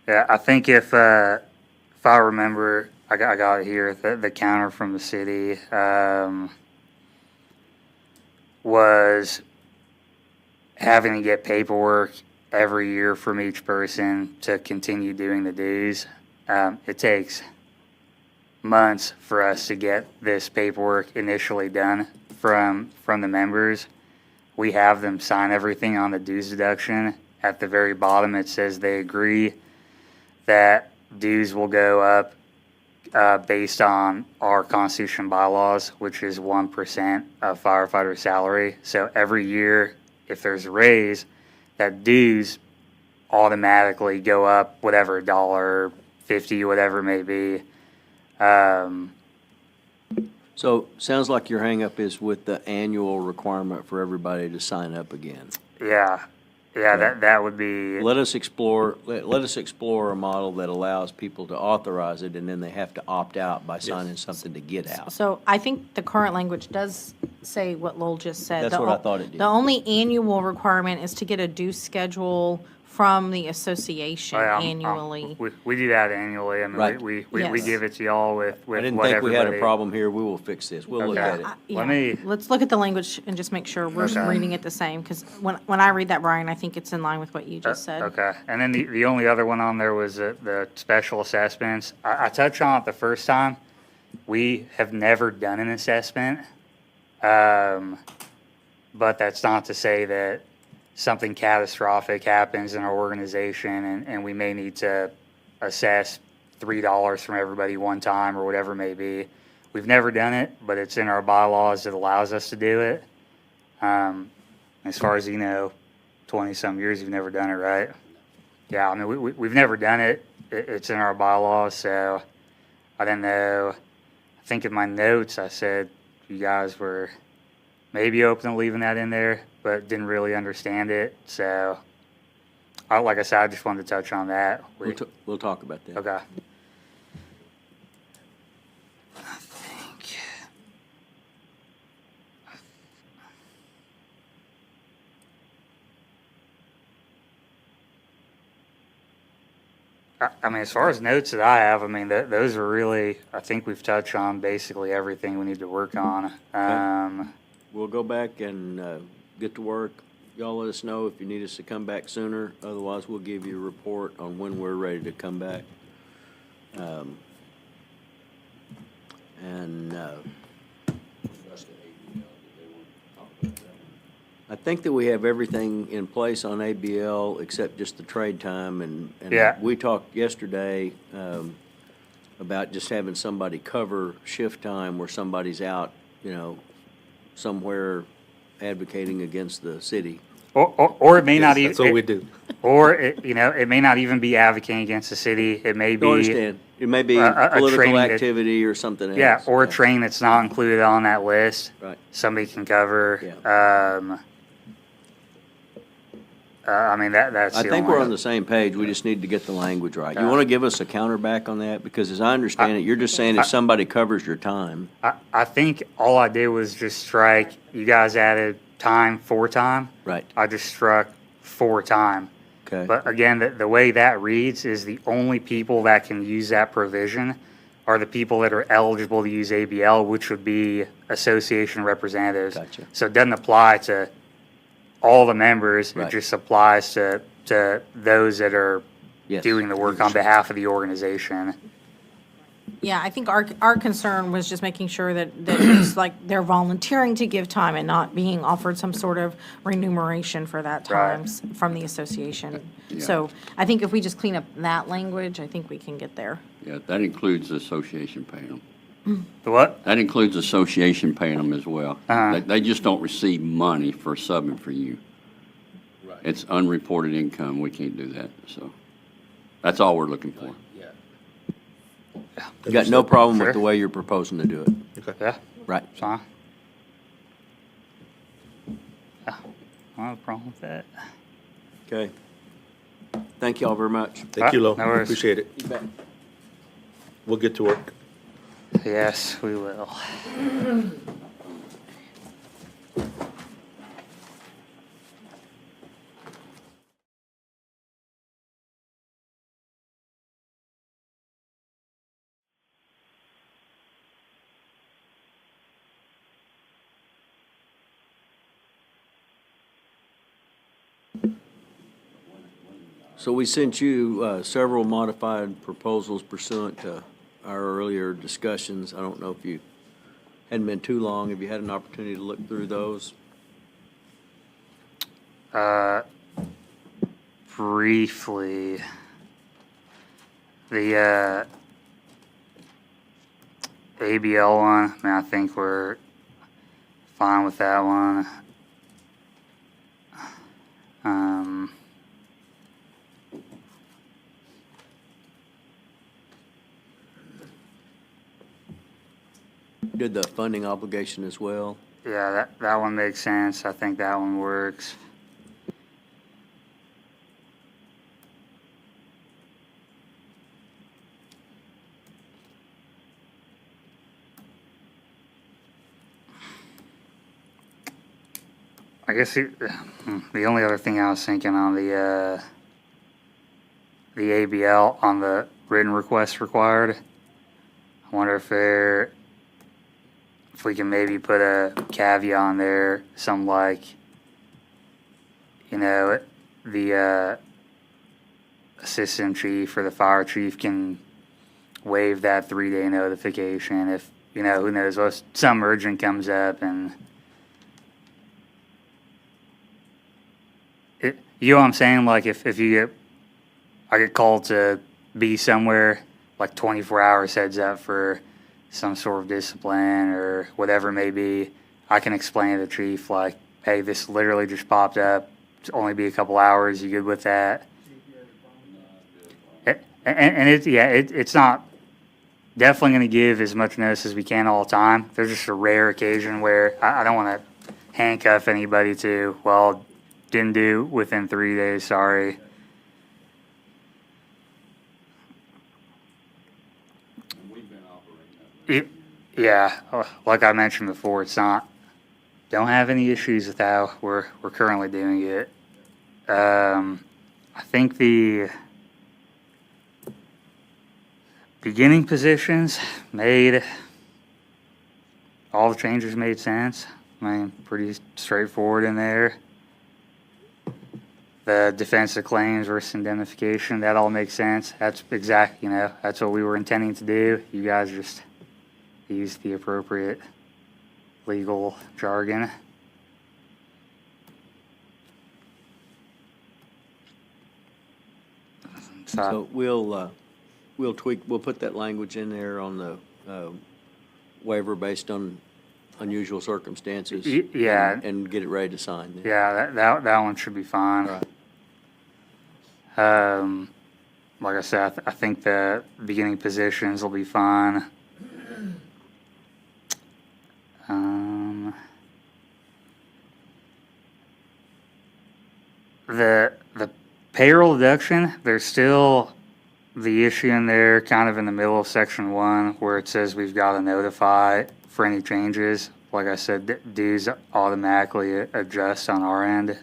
Yeah, I think if I remember, I got it here. The counter from the city was having to get paperwork every year from each person to continue doing the dues. It takes months for us to get this paperwork initially done from the members. We have them sign everything on the dues deduction. At the very bottom, it says they agree that dues will go up based on our Constitution bylaws, which is 1% of firefighter salary. So every year, if there's a raise, that dues automatically go up whatever, $1.50, whatever it may be. So, sounds like your hangup is with the annual requirement for everybody to sign up again. Yeah, that would be, Let us explore a model that allows people to authorize it, and then they have to opt out by signing something to get out. So I think the current language does say what Lowell just said. That's what I thought it did. The only annual requirement is to get a due schedule from the association annually. we do that annually. I mean, Right. we Yes. give it to y'all with I what didn't think we had a everybody- problem here. We will fix this. We'll look Okay. at it. Yeah, me- let's look at the language and just make sure we're Okay. reading it the same, because when I read that, Brian, I think it's in line with what you just said. Okay, and then the only other one on there was the special assessments. I touched on it the first time. We have never done an assessment. But that's not to say that something catastrophic happens in our organization and we may need to assess $3 from everybody one time or whatever it may be. We've never done it, but it's in our bylaws that allows us to do it. As far as you know, 20-some years, you've never done it, right? Yeah, I mean, we've never done it. It's in our bylaws, so I don't know. I think in my notes, I said you guys were maybe open to leaving that in there, but didn't really understand it. So, like I said, I just wanted to touch on that. We'll talk about that. Okay. I mean, as far as notes that I have, I mean, those are really, I think we've touched on basically everything we need to work on. We'll go back and get to work. Y'all let us know if you need us to come back sooner. Otherwise, we'll give you a report on when we're ready to come back. I think that we have everything in place on ABL except just the trade time, and Yeah. we talked yesterday about just having somebody cover shift time where somebody's out, somewhere advocating against the city. Or it may not even. That's what we do. Or it may not even be advocating against the city. It may be. You understand? It may be a political training that- activity or something else. Yeah, or a train that's not included on that list. Right. Somebody can cover. Yeah. I mean, that's I the think only- we're on the same page. We just need to get the language right. You want to give us a counter back on that? Because as I understand it, you're just saying if somebody covers your time. I think all I did was just strike, you guys added time for time. Right. I just struck for time. Okay. But again, the way that reads is the only people that can use that provision are the people that are eligible to use ABL, which would be association representatives. Gotcha. So it doesn't apply to all the members. Right. It just applies to those that are Yes. doing the work on behalf of the organization. Yeah, I think our concern was just making sure that it's like they're volunteering to give time and not being offered some sort of remuneration for that time Right. from the association. Yeah. So I think if we just clean up that language, I think we can get there. Yeah, that includes the association paying them. The what? That includes association paying them as well. They just don't receive money for subbing for you. Right. It's unreported income. We can't do that, so that's all we're looking for. Yeah. You got no problem Sure. with the way you're proposing to do it. Yeah, Right. fine. Yeah, I don't have a problem with that. Okay. Thank y'all very much. Thank you, Lo. No worries. Appreciate it. We'll get to work. Yes, we will. So we sent you several modified proposals pursuant to our earlier discussions. I don't know if you, hadn't been too long, have you had an opportunity to look through those? Briefly, the ABL one, I mean, I think we're fine with that one. Did the funding obligation as well? Yeah, that one makes sense. I think that one works. I guess the only other thing I was thinking on the ABL on the written request required, I wonder if we can maybe put a caveat on there, something like, the assistant chief or the fire chief can waive that 3-day notification if, who knows, what, some urgent comes up and you know what I'm saying? Like if I get called to be somewhere, like 24 hours heads up for some sort of discipline or whatever it may be, I can explain to the chief, like, hey, this literally just popped up. It's only be a couple hours. You good with that? It's not definitely going to give as much notice as we can all the time. There's just a rare occasion where I don't want to handcuff anybody to, well, didn't do within 3 days, sorry. Yeah, like I mentioned before, it's not, don't have any issues with how we're currently doing it. I think the beginning positions all the changes made sense. I mean, pretty straightforward in there. The defensive claims versus indemnification, that all makes sense. That's that's what we were intending to do. You guys just use the appropriate legal jargon. So we'll tweak, we'll put that language in there on the waiver based on unusual circumstances. Yeah. And get it ready to sign then. Yeah, that one should be fine. Right. Like I said, I think the beginning positions will be fine. The payroll deduction, there's still the issue in there, kind of in the middle of section 1, where it says we've got to notify for any changes. Like I said, dues automatically adjust on our end.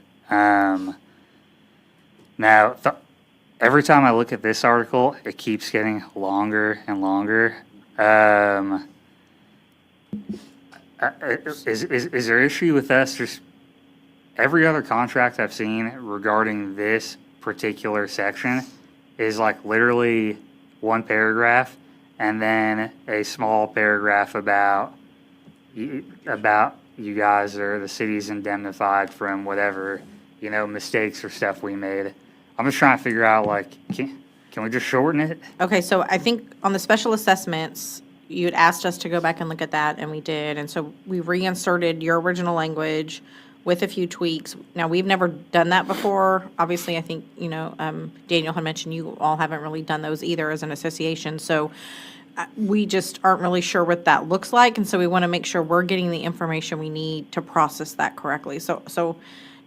Now, every time I look at this article, it keeps getting longer and longer. Is there issue with us just every other contract I've seen regarding this particular section is like literally one paragraph and then a small paragraph about you guys or the city's indemnified from whatever, mistakes or stuff we made. I'm just trying to figure out, like, can we just shorten it? Okay, so I think on the special assessments, you had asked us to go back and look at that, and we did. And so we reinserted your original language with a few tweaks. Now, we've never done that before. Obviously, I think, Daniel had mentioned you all haven't really done those either as an association. So we just aren't really sure what that looks like. And so we want to make sure we're getting the information we need to process that correctly. So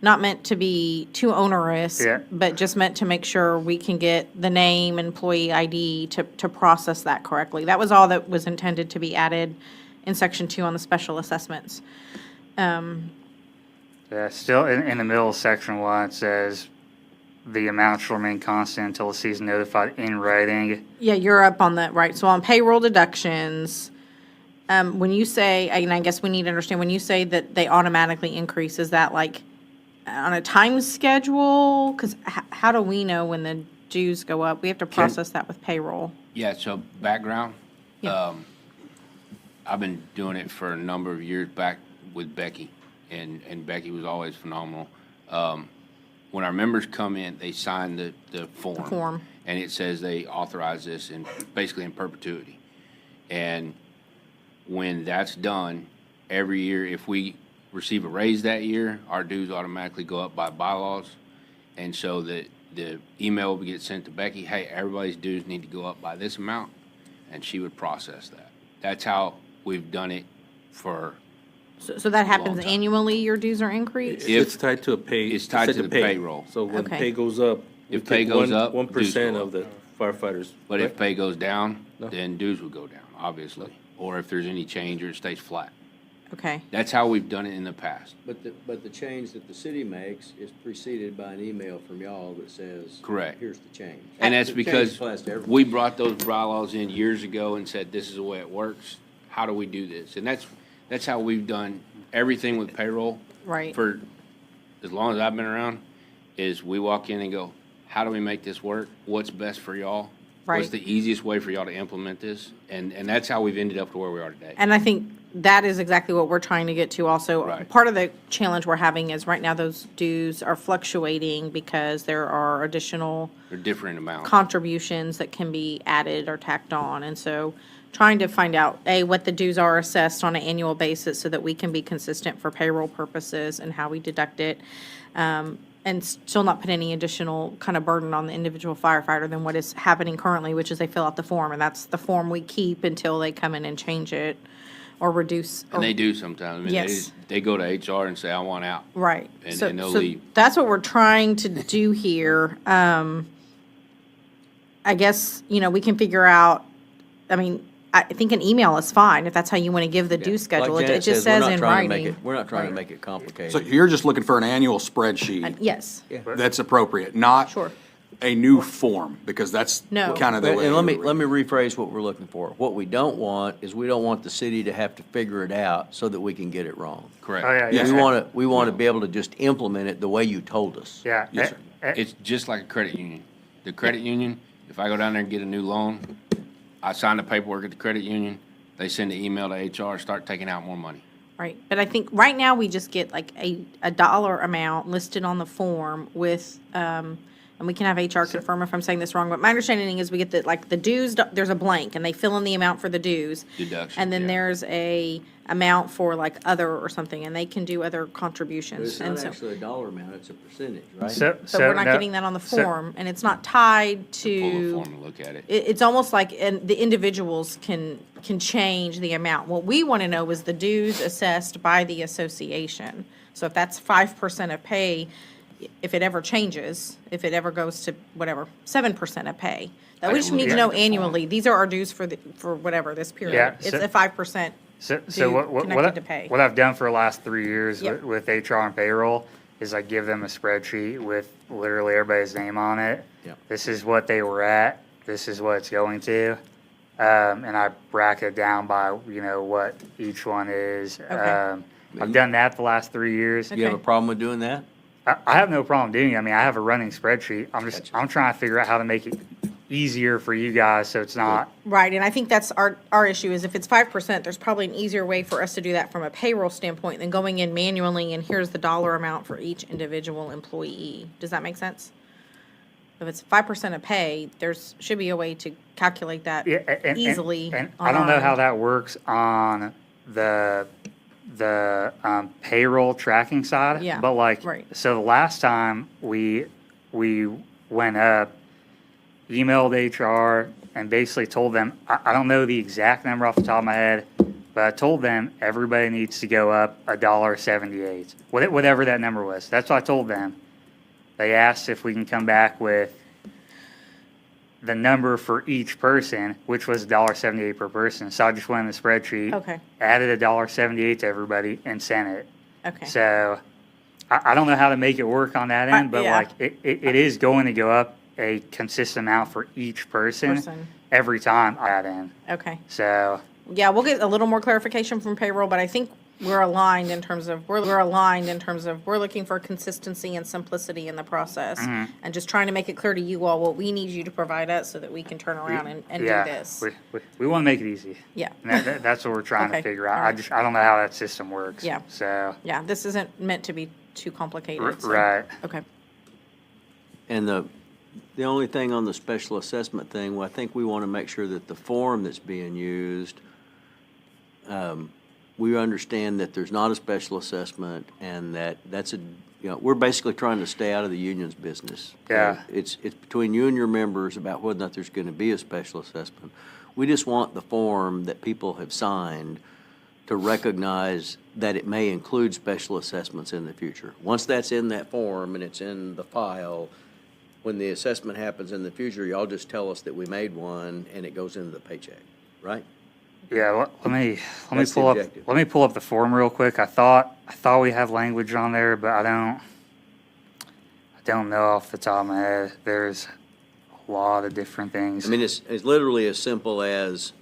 not meant to be too onerous, Yeah. but just meant to make sure we can get the name, employee ID to process that correctly. That was all that was intended to be added in section 2 on the special assessments. Yeah, still in the middle of section 1, it says the amount shall remain constant until the city is notified in writing. Yeah, you're up on that, right? So on payroll deductions, when you say, and I guess we need to understand, when you say that they automatically increase, is that like on a time schedule? Because how do we know when the dues go up? We have to process that with payroll. Yeah, so background, Yeah. I've been doing it for a number of years back with Becky, and Becky was always phenomenal. When our members come in, they sign the form. form. And it says they authorize this basically in perpetuity. And when that's done, every year, if we receive a raise that year, our dues automatically go up by bylaws. And so the email would get sent to Becky, hey, everybody's dues need to go up by this amount, and she would process that. That's how we've done it for, So that happens time. annually, your dues are increased? It's tied to a pay. It's tied to set the payroll. So when Okay. pay goes up. If pay goes up, 1% dues go of the firefighters. but if pay goes down, No. then dues would go down, obviously. Or if there's any change or it stays flat. Okay, That's how we've done it in the past. But the change that the city makes is preceded by an email from y'all that says. Correct. Here's the change. And that's The change because applies to everyone. we brought those bylaws in years ago and said, this is the way it works. How do we do this? And that's how we've done everything with payroll. right. For as long as I've been around, is we walk in and go, how do we make this work? What's best for y'all? What's Right. the easiest way for y'all to implement this? And that's how we've ended up to where we are today. And I think that is exactly what we're trying to get to also. Right. Part of the challenge we're having is right now those dues are fluctuating because there are additional They're different amounts. contributions that can be added or tacked on. And so trying to find out, A, what the dues are assessed on an annual basis so that we can be consistent for payroll purposes and how we deduct it. And still not put any additional kind of burden on the individual firefighter than what is happening currently, which is they fill out the form, and that's the form we keep until they come in and change it or reduce. And they do sometimes. I mean, Yes. they go to HR and say, I want out. Right. And- So- and they'll so leave. That's what we're trying to do here. I guess, we can figure out, I think an email is fine if that's how you want to give the due schedule. Like It Janet just we're says not in trying to make writing. it- We're not trying to make it complicated. So you're just looking for an annual spreadsheet Yes, that's appropriate, not sure. a new form, because that's No. kind of the way. And let me you read it. rephrase what we're looking for. What we don't want is we don't want the city to have to figure it out so that we can get it wrong. Correct. Oh, yeah, Yes. yeah. We want to be able to just implement it the way you told us. Yeah. Yes, sir. It's just like a credit union. The credit union, if I go down there and get a new loan, I sign the paperwork at the credit union, they send an email to HR, start taking out more money. Right. But I think right now we just get like a dollar amount listed on the form with, and we can have HR confirm if I'm saying this wrong, but my understanding is we get the dues, there's a blank and they fill in the amount for the dues. Deduction, And then yeah. there's a amount for like other or something, and they can do other But contributions. it's And not so, actually a dollar amount, it's a percentage, right? but we're not getting that on the form, and it's not tied Pull the to. form and look at it. It's almost like, and the individuals can change the amount. What we want to know is the dues assessed by the association. So if that's 5% of pay, if it ever changes, if it ever goes to whatever, 7% of pay, that we just need to know annually, these are our dues for whatever, this period. Yeah, It's so- a 5%. So due what connected to pay. what I've done for the last 3 years Yep. with HR and payroll is I give them a spreadsheet with literally everybody's name on it. Yep. This is what they were at, this is what it's going to. And I bracket down by, what each one is. Okay. I've done that the last 3 years. Do you have a Okay. problem with doing that? I have no problem doing it. I mean, I have a running spreadsheet. I'm trying to figure out how to make it easier for you guys so it's not. Right, and I think that's our issue, is if it's 5%, there's probably an easier way for us to do that from a payroll standpoint than going in manually and here's the dollar amount for each individual employee. Does that make sense? If it's 5% of pay, should be a way to calculate that Yeah, and easily. And on I don't our know end. how that works on the payroll tracking side. Yeah, But right. so the last time we went up, emailed HR and basically told them, I don't know the exact number off the top of my head, but I told them everybody needs to go up $1.78, whatever that number was. That's what I told them. They asked if we can come back with the number for each person, which was $1.78 per person. So I just went in the spreadsheet, Okay, added $1.78 to everybody and sent it. okay. So I don't know how to make it work on that end, but yeah. it is going to go up a consistent amount for each person every time I add in. Okay. So Yeah, we'll get a little more clarification from payroll, but I think we're aligned in terms of, we're looking for consistency and simplicity in the process. And just trying to make it clear to you all what we need you to provide us so that we can turn around and do Yeah, this. We want to make it easy. Yeah. And that's what we're trying Okay, to figure out. all right. I don't know how that system works. Yeah. So, Yeah, this isn't meant to be too complicated. so- right. Okay. And the only thing on the special assessment thing, well, I think we want to make sure that the form that's being used, we understand that there's not a special assessment and that's we're basically trying to stay out of the union's business. Yeah. It's between you and your members about whether or not there's going to be a special assessment. We just want the form that people have signed to recognize that it may include special assessments in the future. Once that's in that form and it's in the file, when the assessment happens in the future, y'all just tell us that we made one and it goes into the paycheck, right? Yeah, let me That's the pull up, objective. let me pull up the form real quick. I thought we have language on there, but I don't know off the top of my head. There's a lot of different things. I mean, it's literally as simple as,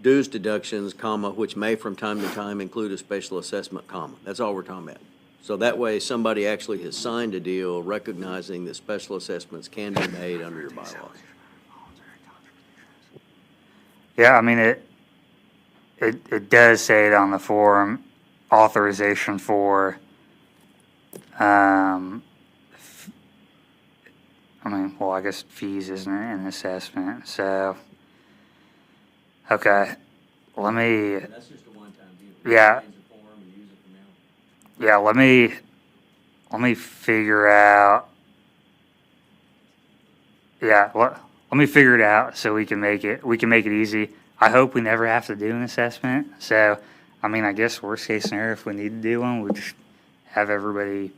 dues deductions, comma, which may from time to time include a special assessment, comma. That's all we're talking about. So that way, somebody actually has signed a deal recognizing that special assessments can be made under your bylaws. Yeah, I mean, it does say it on the form, authorization for, I guess fees isn't an assessment, so, okay, let me, That's just a one-time deal. Yeah. Change the form and use it from now. yeah, let me figure out, let me figure it out so we can make it easy. I hope we never have to do an assessment. So, I guess worst case scenario, if we need to do one, we just have everybody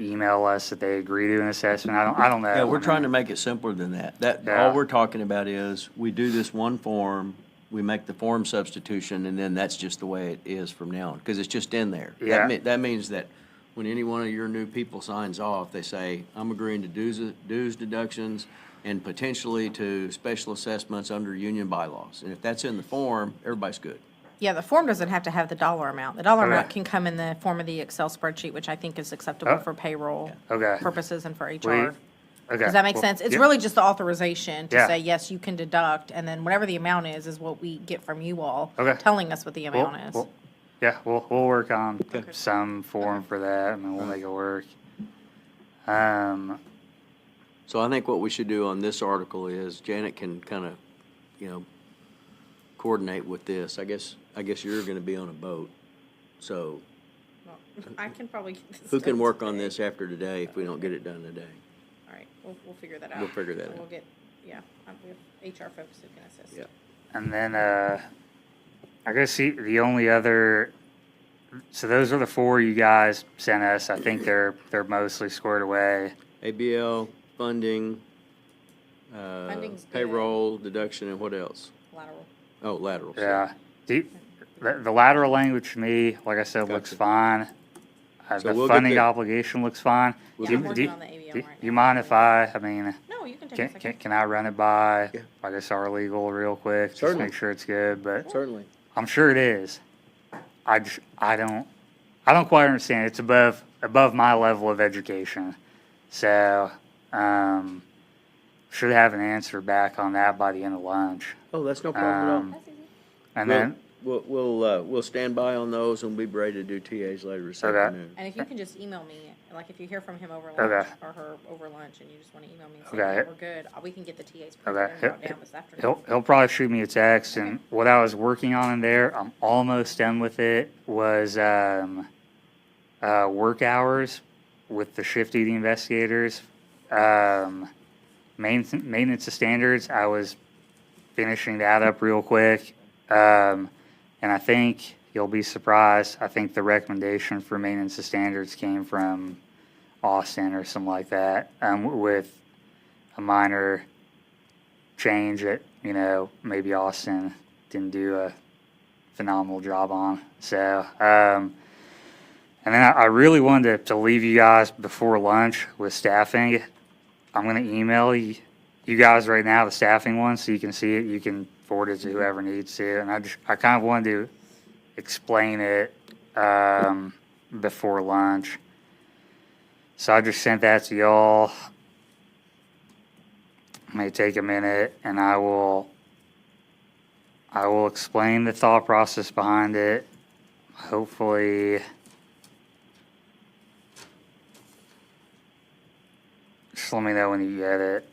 email us that they agree to an assessment. I don't know. Yeah, we're trying to make it simpler than that. Yeah. All we're talking about is, we do this one form, we make the form substitution, and then that's just the way it is from now on, because it's just in there. Yeah. That means that when any one of your new people signs off, they say, I'm agreeing to dues deductions and potentially to special assessments under union bylaws. And if that's in the form, everybody's good. Yeah, the form doesn't have to have the dollar amount. The dollar Okay. amount can come in the form of the Excel spreadsheet, which I think is acceptable Oh. for payroll Okay. purposes and for Wait. HR. Okay. Does that make Well, sense? It's yeah. really just the authorization to Yeah. say, yes, you can deduct, and then whatever the amount is what we get from you all, Okay. telling us what the amount is. We'll work on some form for that, and then we'll make it work. So I think what we should do on this article is Janet can kind of, coordinate with this. I guess you're gonna be on a boat, so I can probably get this who can done work on today. this after today if we don't get it done today? All right, we'll figure that out. We'll figure that And out. We'll get, we have HR folks who can assist. Yeah. And then, I guess the only other, so those are the four you guys sent us. I think they're mostly squared away. ABL, funding, Funding's good. payroll, deduction, and what else? Lateral. Oh, laterals. Yeah. The lateral language to me, like I said, looks Gotcha. fine. So The we'll get funding the- obligation looks fine. We'll Yeah, get I'm working on the ABL right now. You mind if no, No, you can take a second. can I run it by, Yeah. I guess, our legal real quick? Just Certainly. make sure it's good, but Certainly. I'm sure it is. I don't quite understand. It's above my level of education. So, should have an answer back on that by the end of lunch. Oh, that's no problem at all. That's easy. And then, We'll stand by on those and we'll be ready to do TAs later this Okay. afternoon. And if you can just email me, like if you hear from him over lunch Okay. or her over lunch and you just want to email me and say, Okay. "Hey, we're good, we can get the TAs Okay. prepared and brought down this afternoon. he'll probably shoot me a text, and what I was working on in there, I'm almost done with it, was, work hours with the shift duty investigators. Maintenance of standards, I was finishing that up real quick. And I think you'll be surprised. I think the recommendation for maintenance of standards came from Austin or something like that, with a minor change that, maybe Austin didn't do a phenomenal job on. So, and then I really wanted to leave you guys before lunch with staffing. I'm going to email you guys right now, the staffing one, so you can see it. You can forward it to whoever needs to. And I kind of wanted to explain it before lunch. So I just sent that to y'all. May take a minute, and I will explain the thought process behind it. Hopefully, just let me know when you get it.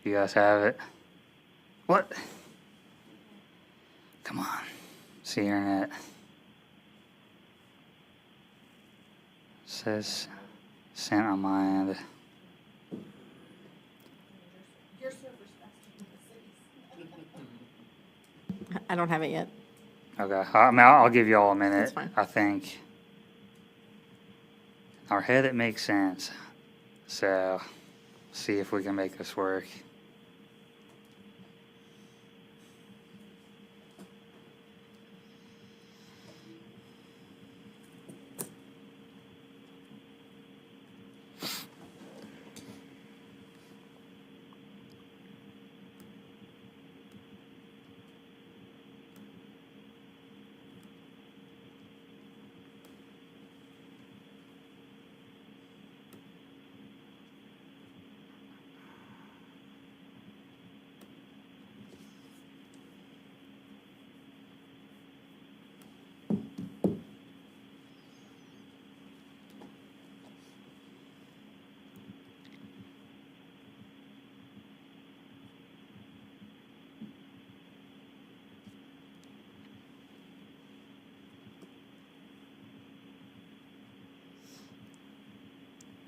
You guys have it? What? Come on. It's the internet. Says sent on my end. I don't have it yet. Okay. I mean, I'll give you all a minute. That's fine. I think. Our head, it makes sense. So, see if we can make this work.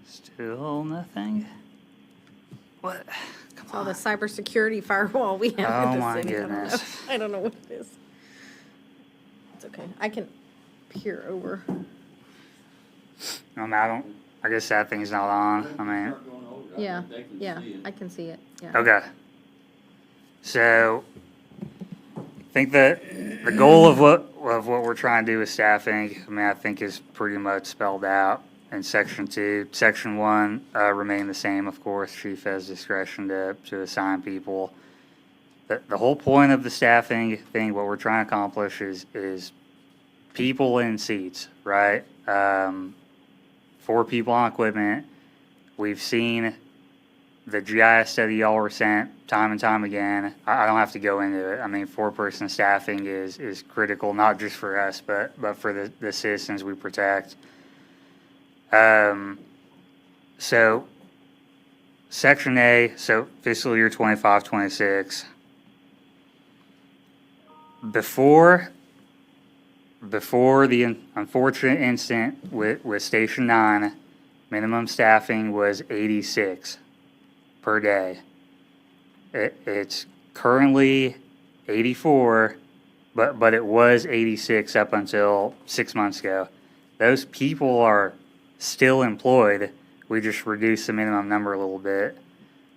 Still nothing? What? Come It's all on. the cybersecurity firewall we have Oh at the my city. goodness. I don't know what it is. It's okay. I can peer over. I guess that thing's not on. I mean, Yeah, yeah, I can see it, yeah. okay. So, I think that the goal of what we're trying to do with staffing, I mean, I think is pretty much spelled out in section 2. Section 1 remain the same, of course. Chief has discretion to assign people. The whole point of the staffing thing, what we're trying to accomplish is people in seats, right? 4 people on equipment. We've seen the GIS study y'all were sent time and time again. I don't have to go into it. I mean, 4-person staffing is critical, not just for us, but for the citizens we protect. So Section A, so fiscal year 25-26. Before the unfortunate incident with Station 9, minimum staffing was 86 per day. It's currently 84, but it was 86 up until 6 months ago. Those people are still employed. We just reduced the minimum number a little bit.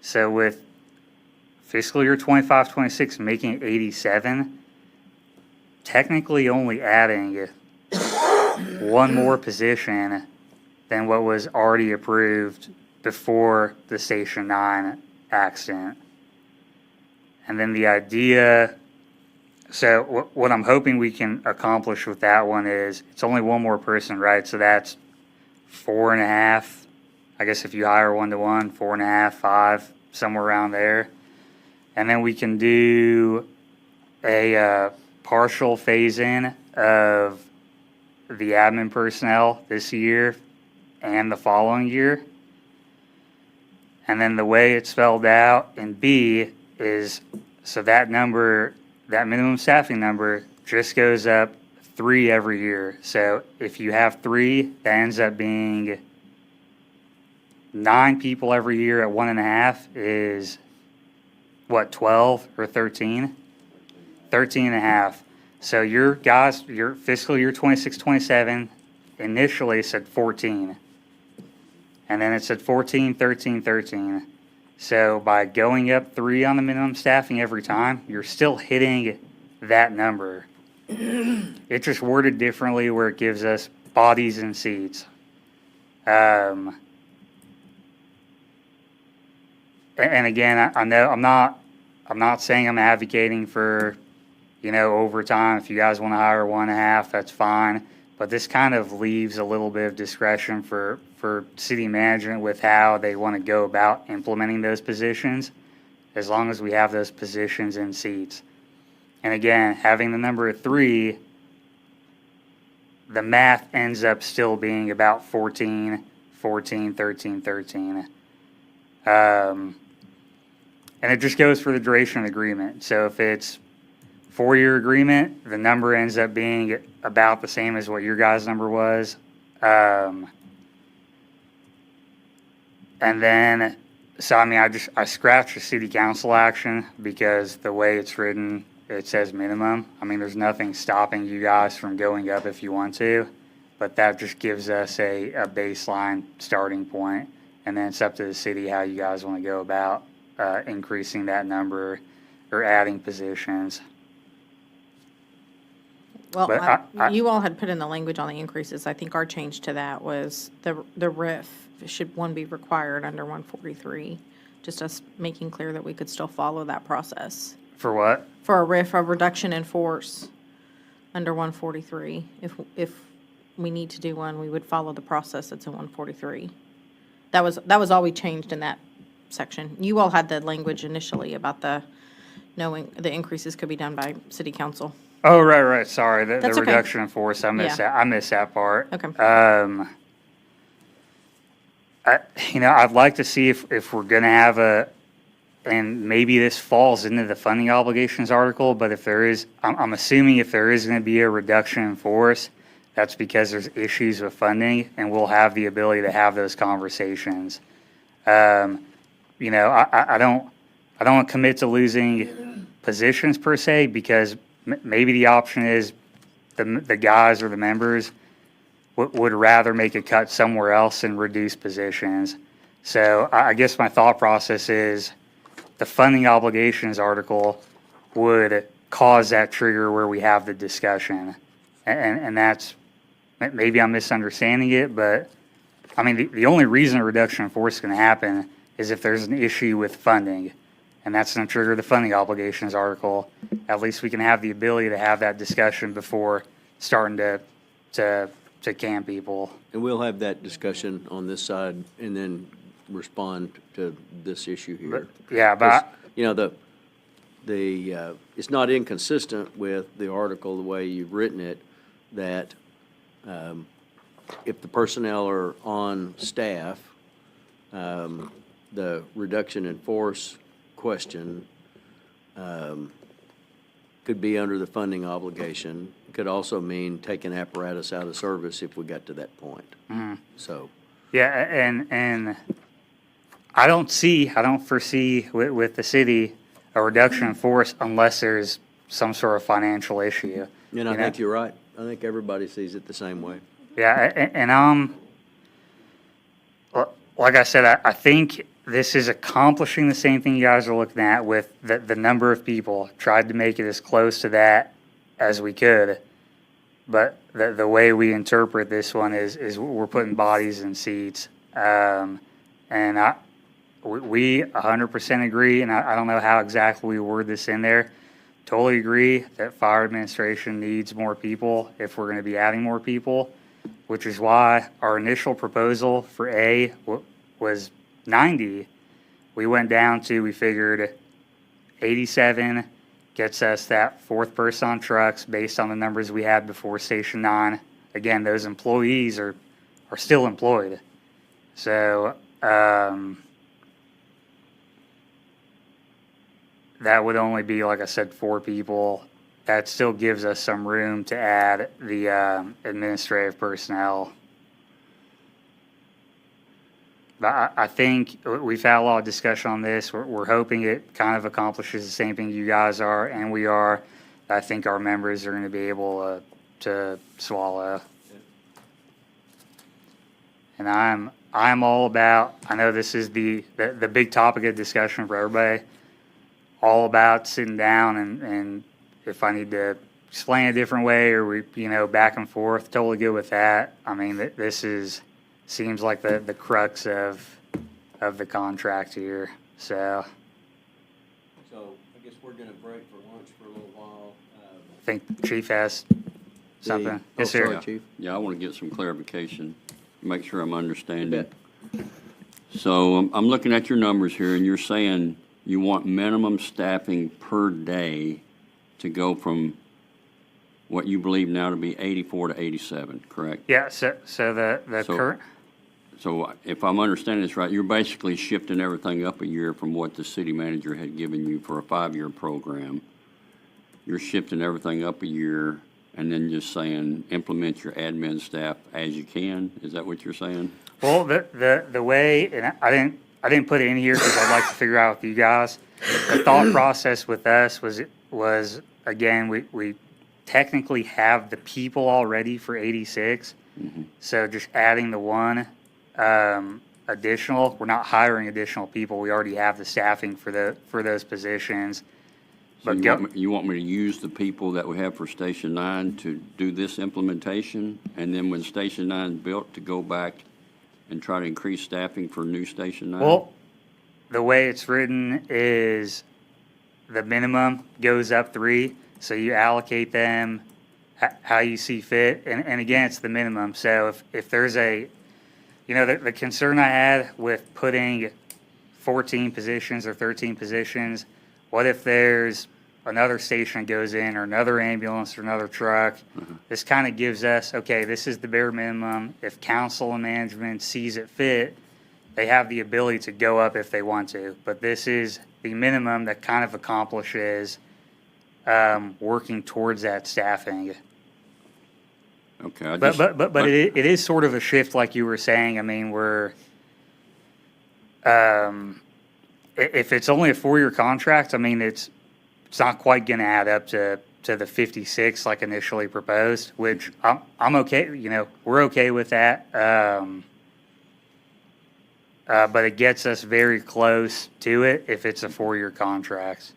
So with fiscal year 25-26 making it 87, technically only adding 1 more position than what was already approved before the Station 9 accident. And then the idea, so what I'm hoping we can accomplish with that one is, it's only 1 more person, right? So that's 4.5, I guess if you hire 1-to-1, 4.5, 5, somewhere around there. And then we can do a partial phase-in of the admin personnel this year and the following year. And then the way it's spelled out in B is, so that number, that minimum staffing number just goes up 3 every year. So if you have 3, that ends up being 9 people every year at 1.5 is, what, 12 or 13? 13.5. So your guys, your fiscal year 26, 27 initially said 14. And then it said 14, 13, 13. So by going up 3 on the minimum staffing every time, you're still hitting that number. It's just worded differently where it gives us bodies and seats. And again, I know I'm not saying I'm advocating for, overtime. If you guys want to hire 1.5, that's fine. But this kind of leaves a little bit of discretion for city management with how they want to go about implementing those positions, as long as we have those positions in seats. And again, having the number of 3, the math ends up still being about 14, 14, 13, 13. And it just goes for the duration of the agreement. So if it's 4-year agreement, the number ends up being about the same as what your guys' number was. And then, so I mean, I scratched the city council action because the way it's written, it says minimum. I mean, there's nothing stopping you guys from going up if you want to, but that just gives us a baseline starting point, and then it's up to the city how you guys want to go about increasing that number or adding positions. Well, But you all had put in the language on the increases. I think our change to that was the RIF should be required under 143. Just us making clear that we could still follow that process. For what? For a RIF, a reduction in force under 143. If we need to do one, we would follow the process that's in 143. That was all we changed in that section. You all had the language initially about knowing the increases could be done by city council. Oh, right. Sorry, the That's okay. reduction in force. I missed Yeah. that. I missed that part. Okay. I'd like to see if we're gonna have and maybe this falls into the funding obligations article, but if there is, I'm assuming if there is gonna be a reduction in force, that's because there's issues with funding, and we'll have the ability to have those conversations. I don't want to commit to losing positions per se, because maybe the option is the guys or the members would rather make a cut somewhere else and reduce positions. So I guess my thought process is the funding obligations article would cause that trigger where we have the discussion. And that's, maybe I'm misunderstanding it, but I mean, the only reason a reduction in force is going to happen is if there's an issue with funding. And that's going to trigger the funding obligations article. At least we can have the ability to have that discussion before starting to can people. And we'll have that discussion on this side and then respond to this issue here. Yeah, but It's not inconsistent with the article, the way you've written it, that if the personnel are on staff, the reduction in force question could be under the funding obligation. Could also mean taking apparatus out of service if we got to that point. So, yeah, and I don't foresee with the city a reduction in force unless there's some sort of financial issue. and I think you're right. I think everybody sees it the same way. Yeah, and like I said, I think this is accomplishing the same thing you guys are looking at with the number of people. Tried to make it as close to that as we could, but the way we interpret this one is we're putting bodies in seats, and we 100% agree, and I don't know how exactly we word this in there. Totally agree that fire administration needs more people if we're going to be adding more people, which is why our initial proposal for A was 90. We went down to, we figured 87 gets us that 4th person on trucks based on the numbers we had before Station 9. Again, those employees are still employed. So that would only be, like I said, 4 people. That still gives us some room to add the administrative personnel. But I think we've had a lot of discussion on this. We're hoping it kind of accomplishes the same thing you guys are and we are. I think our members are going to be able to swallow. And I'm all about, I know this is the big topic of discussion for everybody, all about sitting down and if I need to explain a different way or we, back and forth, totally good with that. I mean, this seems like the crux of the contract here, so So I guess we're gonna break for lunch for a little while. I think Chief has something. Yes, Sorry, sir. Chief. Yeah, I want to get some clarification, make sure I'm understanding. bet. So I'm looking at your numbers here, and you're saying you want minimum staffing per day to go from what you believe now to be 84 to 87, correct? Yeah, so the So- current, So if I'm understanding this right, you're basically shifting everything up a year from what the city manager had given you for a 5-year program. You're shifting everything up a year and then just saying, implement your admin staff as you can? Is that what you're saying? well, the way, and I didn't put it in here because I'd like to figure out with you guys. The thought process with us was again, we technically have the people already for 86. So just adding the one additional, we're not hiring additional people. We already have the staffing for those positions. So But you want me to use the people that we have for Station 9 to do this implementation? And then when Station 9 is built, to go back and try to increase staffing for new Station 9? Well, the way it's written is the minimum goes up 3, so you allocate them how you see fit. And again, it's the minimum. So if there's the concern I had with putting 14 positions or 13 positions, what if there's another station goes in or another ambulance or another truck? This kind of gives us, okay, this is the bare minimum. If council and management sees it fit, they have the ability to go up if they want to. But this is the minimum that kind of accomplishes working towards that staffing. Okay, I But just. it is sort of a shift, like you were saying. I mean, we're if it's only a 4-year contract, I mean, it's not quite going to add up to the 56 like initially proposed, which I'm okay. We're okay with that. But it gets us very close to it if it's a 4-year contract.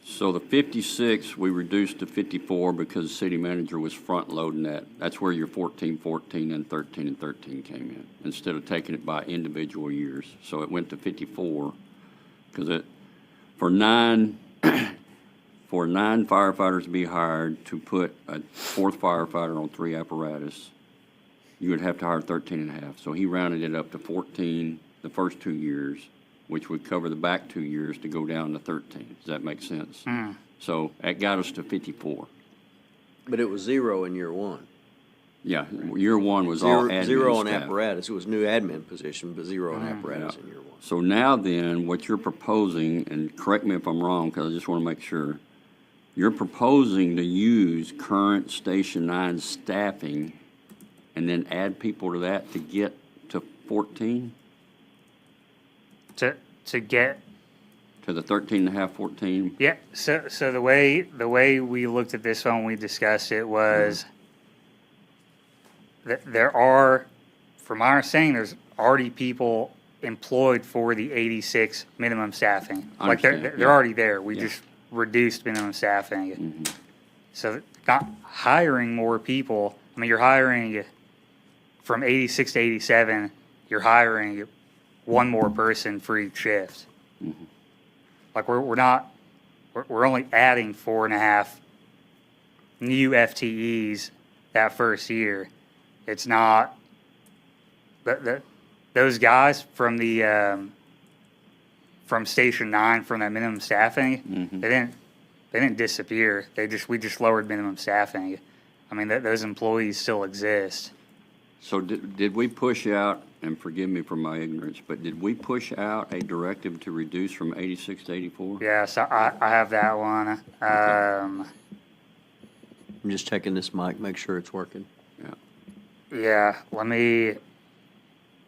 So the 56, we reduced to 54 because the city manager was front-loading that. That's where your 14, 14, and 13 and 13 came in, instead of taking it by individual years. So it went to 54, because for 9 firefighters to be hired to put a 4th firefighter on 3 apparatus, you would have to hire 13 and a half. So he rounded it up to 14 the first 2 years, which would cover the back 2 years to go down to 13. Does that make sense? So that got us to 54. But it was 0 in year 1. Yeah, year 1 was all admin 0 on staff. apparatus. It was new admin position, but 0 on apparatus in year 1. So now then, what you're proposing, and correct me if I'm wrong, because I just want to make sure, you're proposing to use current Station 9 staffing and then add people to that to get to 14? To get To the 13 and a half, 14? Yeah, so the way we looked at this when we discussed it was that there are, from our understanding, there's already people employed for the 86 minimum staffing. Like Understand, they're yeah. already there. We Yeah. just reduced minimum staffing. So not hiring more people. I mean, you're hiring from 86 to 87, you're hiring one more person for each shift. Like we're only adding 4.5 new FTEs that first year. It's not those guys from from Station 9 from that minimum staffing. They didn't disappear. We just lowered minimum staffing. I mean, those employees still exist. So did we push out, and forgive me for my ignorance, but did we push out a directive to reduce from 86 to 84? Yes, I have that one. I'm just checking this mic, make sure it's working. Yeah. Yeah,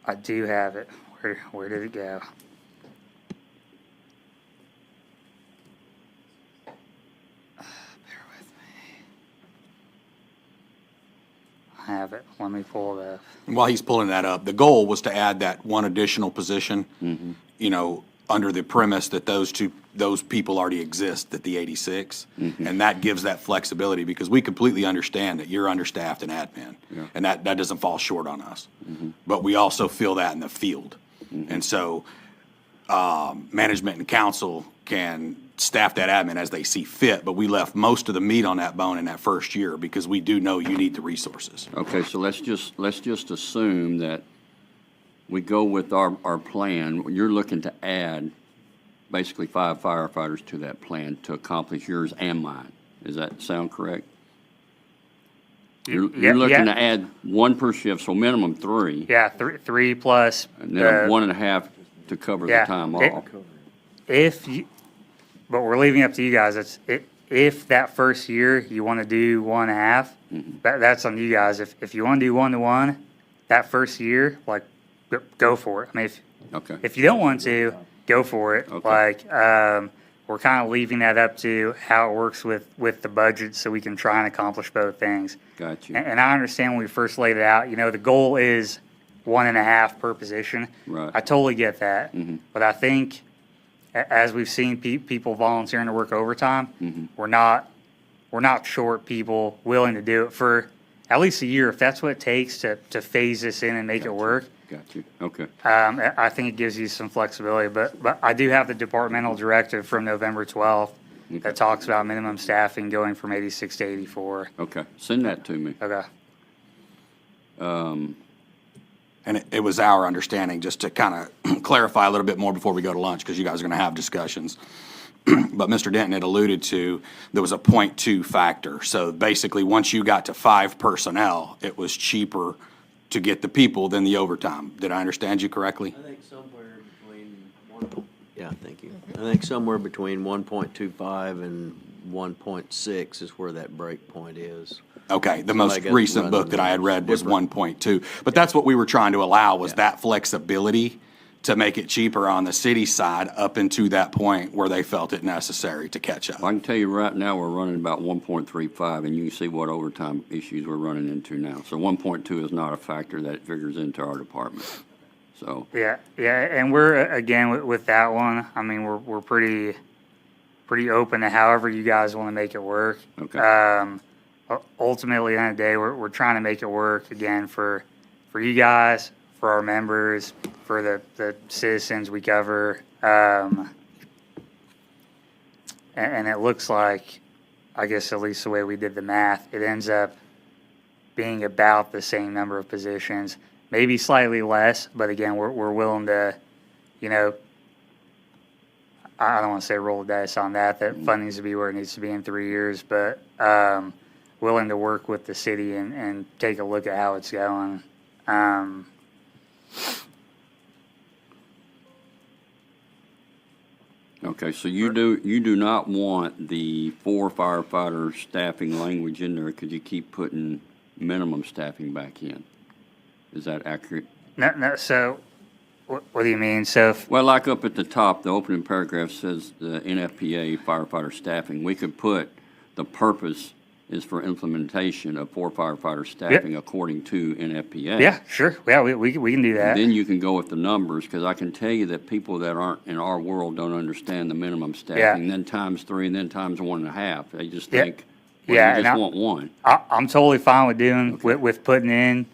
I do have it. Where Where did it go? Bear with me. I have it. Let me pull it up. While he's pulling that up, the goal was to add that one additional position, you know, under the premise that those people already exist at the 86. And that gives that flexibility, because we completely understand that you're understaffed in admin. And that doesn't fall short on us. But we also feel that in the field. And so, management and council can staff that admin as they see fit, but we left most of the meat on that bone in that first year, because we do know you need the resources. Okay, so let's just assume that we go with our plan. You're looking to add basically 5 firefighters to that plan to accomplish yours and mine. Does that sound correct? You're looking to add 1 per shift, so minimum 3. Yeah, three plus. And then 1.5 to cover the time off. But we're leaving it up to you guys. If that first year you want to do 1.5, that's on you guys. If you want to do 1-to-1, that first year, like, go for it. I mean, if you don't want to, go for it. Okay. Like, we're kind of leaving that up to how it works with the budget, so we can try and accomplish both things. Got you. And I understand when we first laid it out, the goal is 1.5 per position. Right. I totally get that. But I think, as we've seen people volunteering to work overtime, we're not short people willing to do it for at least a year. If that's what it takes to phase this in and make it work, Got you. Okay. I think it gives you some flexibility. But I do have the departmental directive from November 12th that talks about minimum staffing going from 86 to 84. Okay. Send that to me. Okay. And it was our understanding, just to kind of clarify a little bit more before we go to lunch, because you guys are going to have discussions. But Mr. Denton had alluded to, there was a 0.2 factor. So basically, once you got to 5 personnel, it was cheaper to get the people than the overtime. Did I understand you correctly? I think somewhere between thank you. I think somewhere between 1.25 and 1.6 is where that break point is. Okay, the Somebody most got recent run book the that I had read was different. 1.2. But that's what we were trying to allow, was Yeah. that flexibility to make it cheaper on the city side up into that point where they felt it necessary to catch up. I can tell you right now, we're running about 1.35, and you can see what overtime issues we're running into now. So 1.2 is not a factor that figures into our department. So, Yeah, and we're, again, with that one, I mean, we're pretty open to however you guys want to make it work. Okay. Ultimately, at the end of the day, we're trying to make it work, again, for you guys, for our members, for the citizens we cover. And it looks like, I guess at least the way we did the math, it ends up being about the same number of positions, maybe slightly less, but again, we're willing to, I don't want to say roll the dice on that funding needs to be where it needs to be in 3 years, but willing to work with the city and take a look at how it's going. okay, so you do not want the 4 firefighter staffing language in there, because you keep putting minimum staffing back in. Is that accurate? No, so, what do you mean? So, Well, like up at the top, the opening paragraph says the NFPA firefighter staffing. We could put the purpose is for implementation of 4 firefighter staffing according to NFPA. yeah, sure, yeah, we can do that. Then you can go with the numbers, because I can tell you that people that aren't in our world don't understand the minimum staffing, then times 3, and then times 1.5. They just Yeah. think, well, Yeah, you and just want 1. I'm totally fine with doing, with putting in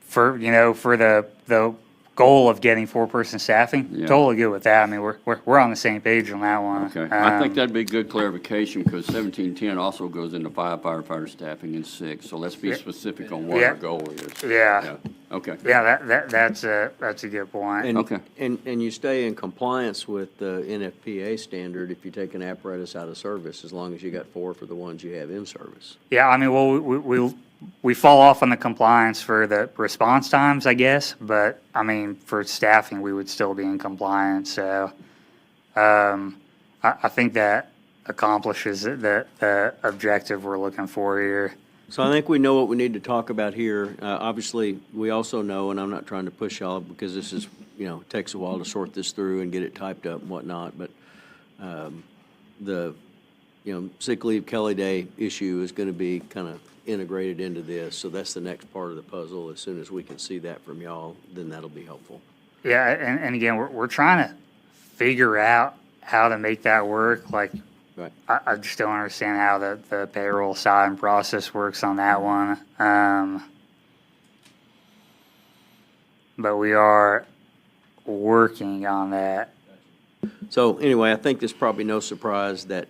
for the goal of getting 4-person staffing. Yeah. Totally good with that. I mean, we're on the same page on that one. Okay, I think that'd be good clarification, because 1710 also goes into 5 firefighter staffing and 6, so let's be specific on what Yeah. our goal is. Yeah. Okay, Yeah, that's a good point. And, Okay. and you stay in compliance with the NFPA standard if you take an apparatus out of service, as long as you got 4 for the ones you have in service. Yeah, I mean, well, we fall off on the compliance for the response times, I guess, but I mean, for staffing, we would still be in compliance. So, I think that accomplishes the objective we're looking for here. So I think we know what we need to talk about here. Obviously, we also know, and I'm not trying to push y'all because this is it takes a while to sort this through and get it typed up and whatnot, but the, sick leave Kelly Day issue is going to be kind of integrated into this, so that's the next part of the puzzle. As soon as we can see that from y'all, then that'll be helpful. Yeah, and again, we're trying to figure out how to make that work. Like, Right. I just don't understand how the payroll side and process works on that one. But we are working on that. So anyway, I think it's probably no surprise that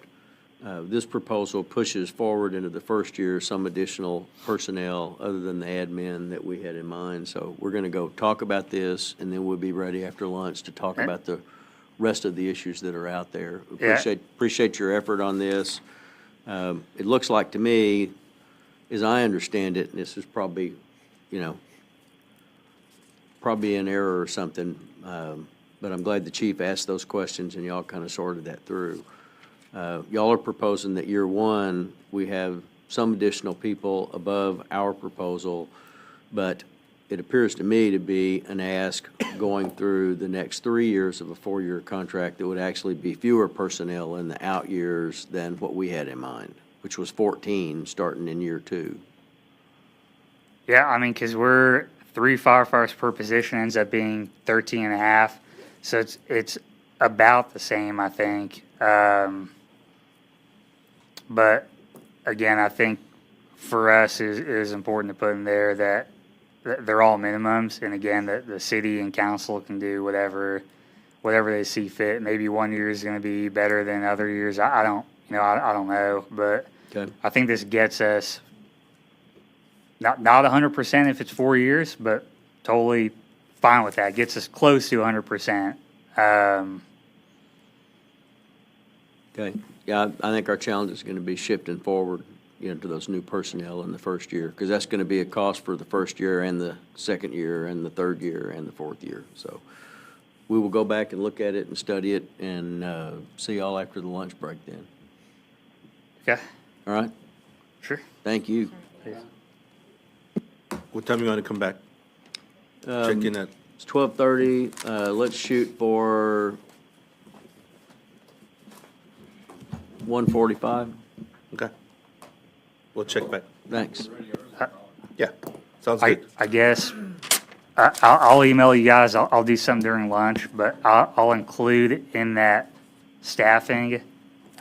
this proposal pushes forward into the first year some additional personnel other than the admin that we had in mind. So we're going to go talk about this, and then we'll be ready after lunch to talk about the rest of the issues that are out there. Yeah. Appreciate your effort on this. It looks like to me, as I understand it, and this is probably, probably an error or something, but I'm glad the chief asked those questions and y'all kind of sorted that through. Y'all are proposing that year one, we have some additional people above our proposal, but it appears to me to be an ask going through the next 3 years of a 4-year contract that would actually be fewer personnel in the out years than what we had in mind, which was 14 starting in year 2. Yeah, I mean, because we're 3 firefighters per position ends up being 13 and a half. So it's about the same, I think. But again, I think for us it is important to put in there that they're all minimums. And again, the city and council can do whatever they see fit. Maybe 1 year is going to be better than other years. I don't know. But Okay. I think this gets us not 100% if it's 4 years, but totally fine with that. Gets us close to 100%. Okay. Yeah, I think our challenge is going to be shifting forward, to those new personnel in the first year, because that's going to be a cost for the first year and the second year and the third year and the fourth year. So we will go back and look at it and study it and see y'all after the lunch break then. Okay, All right? sure. Thank you. What time you want to come back? Check in at, It's 12:30. Let's shoot for 1:45. okay. We'll check back. Thanks. Yeah, sounds good. I guess I'll email you guys. I'll do something during lunch, but I'll include in that staffing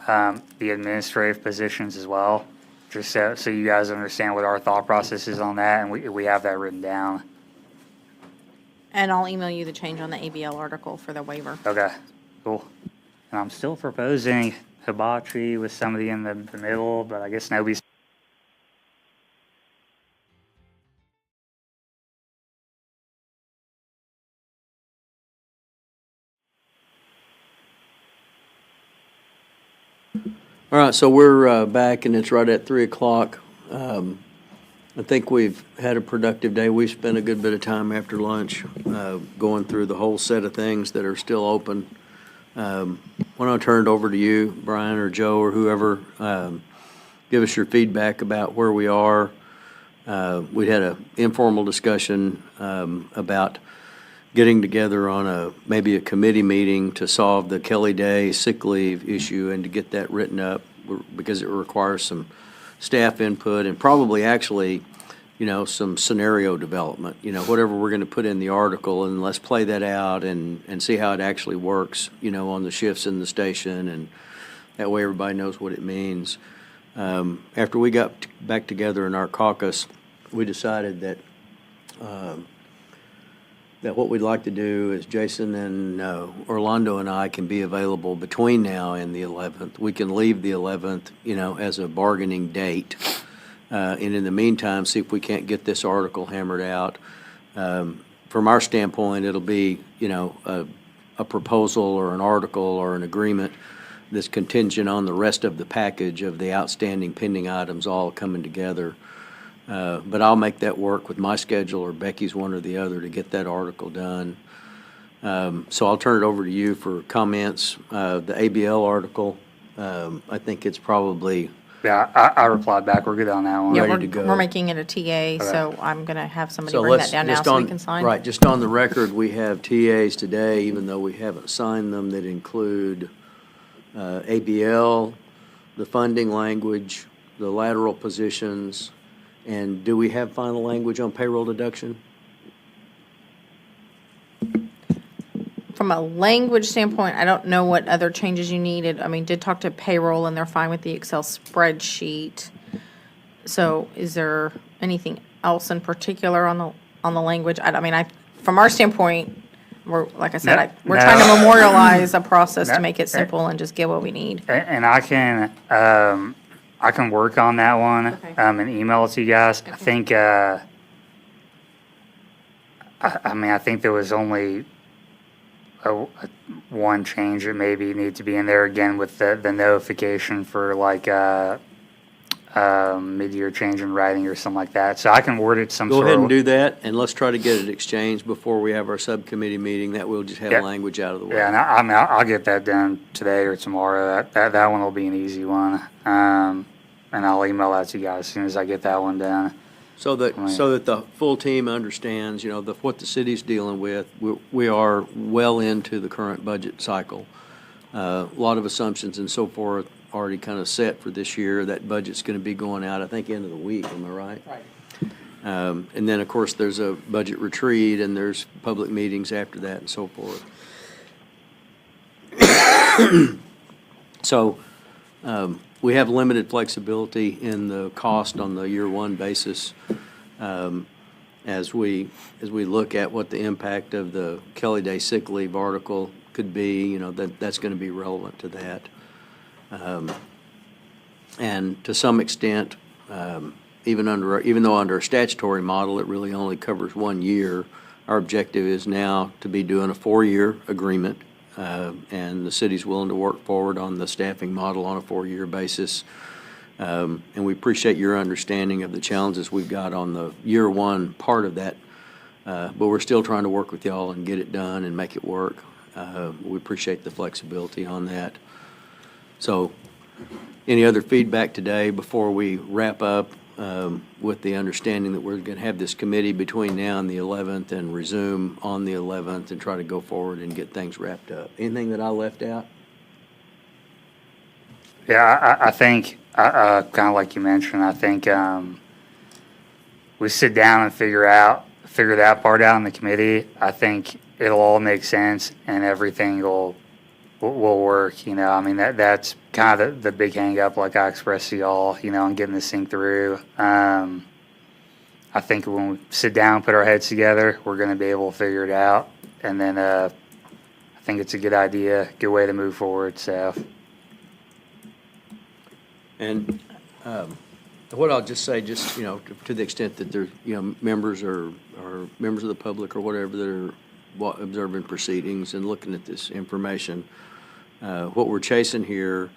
the administrative positions as well, just so you guys understand what our thought process is on that, and we have that written down. And I'll email you the change on the ABL article for the waiver. Okay, cool. And I'm still proposing hibachi with somebody in the middle, but I guess nobody's. All right, so we're back, and it's right at 3 o'clock. I think we've had a productive day. We spent a good bit of time after lunch going through the whole set of things that are still open. Why don't I turn it over to you, Brian or Joe or whoever, give us your feedback about where we are. We had an informal discussion about getting together on maybe a committee meeting to solve the Kelly Day sick leave issue and to get that written up because it requires some staff input and probably actually, some scenario development, whatever we're going to put in the article, and let's play that out and see how it actually works, on the shifts in the station, and that way everybody knows what it means. After we got back together in our caucus, we decided that what we'd like to do is Jason and Orlando and I can be available between now and the 11th. We can leave the 11th, as a bargaining date. And in the meantime, see if we can't get this article hammered out. From our standpoint, it'll be, a proposal or an article or an agreement that's contingent on the rest of the package of the outstanding pending items all coming together. But I'll make that work with my schedule or Becky's, one or the other, to get that article done. So I'll turn it over to you for comments. The ABL article, I think it's probably Yeah, I replied back. We're good on that one. Yeah, Ready we're, to go. we're making it a TA, so I'm gonna have somebody So bring let's, that down now just so we on, can sign. right, just on the record, we have TAs today, even though we haven't signed them, that include ABL, the funding language, the lateral positions, and do we have final language on payroll deduction? From a language standpoint, I don't know what other changes you needed. I mean, did talk to payroll and they're fine with the Excel spreadsheet. So is there anything else in particular on the language? I mean, from our standpoint, we're, like I said, we're trying to memorialize a process to make it simple and just get what we need. And I can work on that one, Okay. and email it to you guys. I think, I mean, I think there was only one change that maybe need to be in there again with the notification for like, mid-year change in writing or something like that. So I can word it some Go sort ahead of. and do that, and let's try to get it exchanged before we have our subcommittee meeting. That we'll just have Yeah. language out of the way. Yeah, and I mean, I'll get that done today or tomorrow. That one will be an easy one. And I'll email that to you guys as soon as I get that one done. So that the full team understands, what the city's dealing with. We are well into the current budget cycle. A lot of assumptions and so forth already kind of set for this year. That budget's going to be going out, I think, end of the week, am I right? Right. And then, of course, there's a budget retreat and there's public meetings after that and so forth. So, we have limited flexibility in the cost on the year one basis. As we look at what the impact of the Kelly Day sick leave article could be, that's going to be relevant to that. And to some extent, even though under a statutory model, it really only covers 1 year, our objective is now to be doing a 4-year agreement. And the city's willing to work forward on the staffing model on a 4-year basis. And we appreciate your understanding of the challenges we've got on the year one part of that. But we're still trying to work with y'all and get it done and make it work. We appreciate the flexibility on that. So, any other feedback today before we wrap up, with the understanding that we're going to have this committee between now and the 11th and resume on the 11th and try to go forward and get things wrapped up? Anything that I left out? Yeah, I think, kind of like you mentioned, I think we sit down and figure that part out in the committee. I think it'll all make sense and everything will work. I mean, that's kind of the big hang up, like I expressed to y'all, and getting this thing through. I think when we sit down, put our heads together, we're going to be able to figure it out. And then I think it's a good idea, good way to move forward. So. And what I'll just say, to the extent that there, members or members of the public or whatever that are observing proceedings and looking at this information, what we're chasing here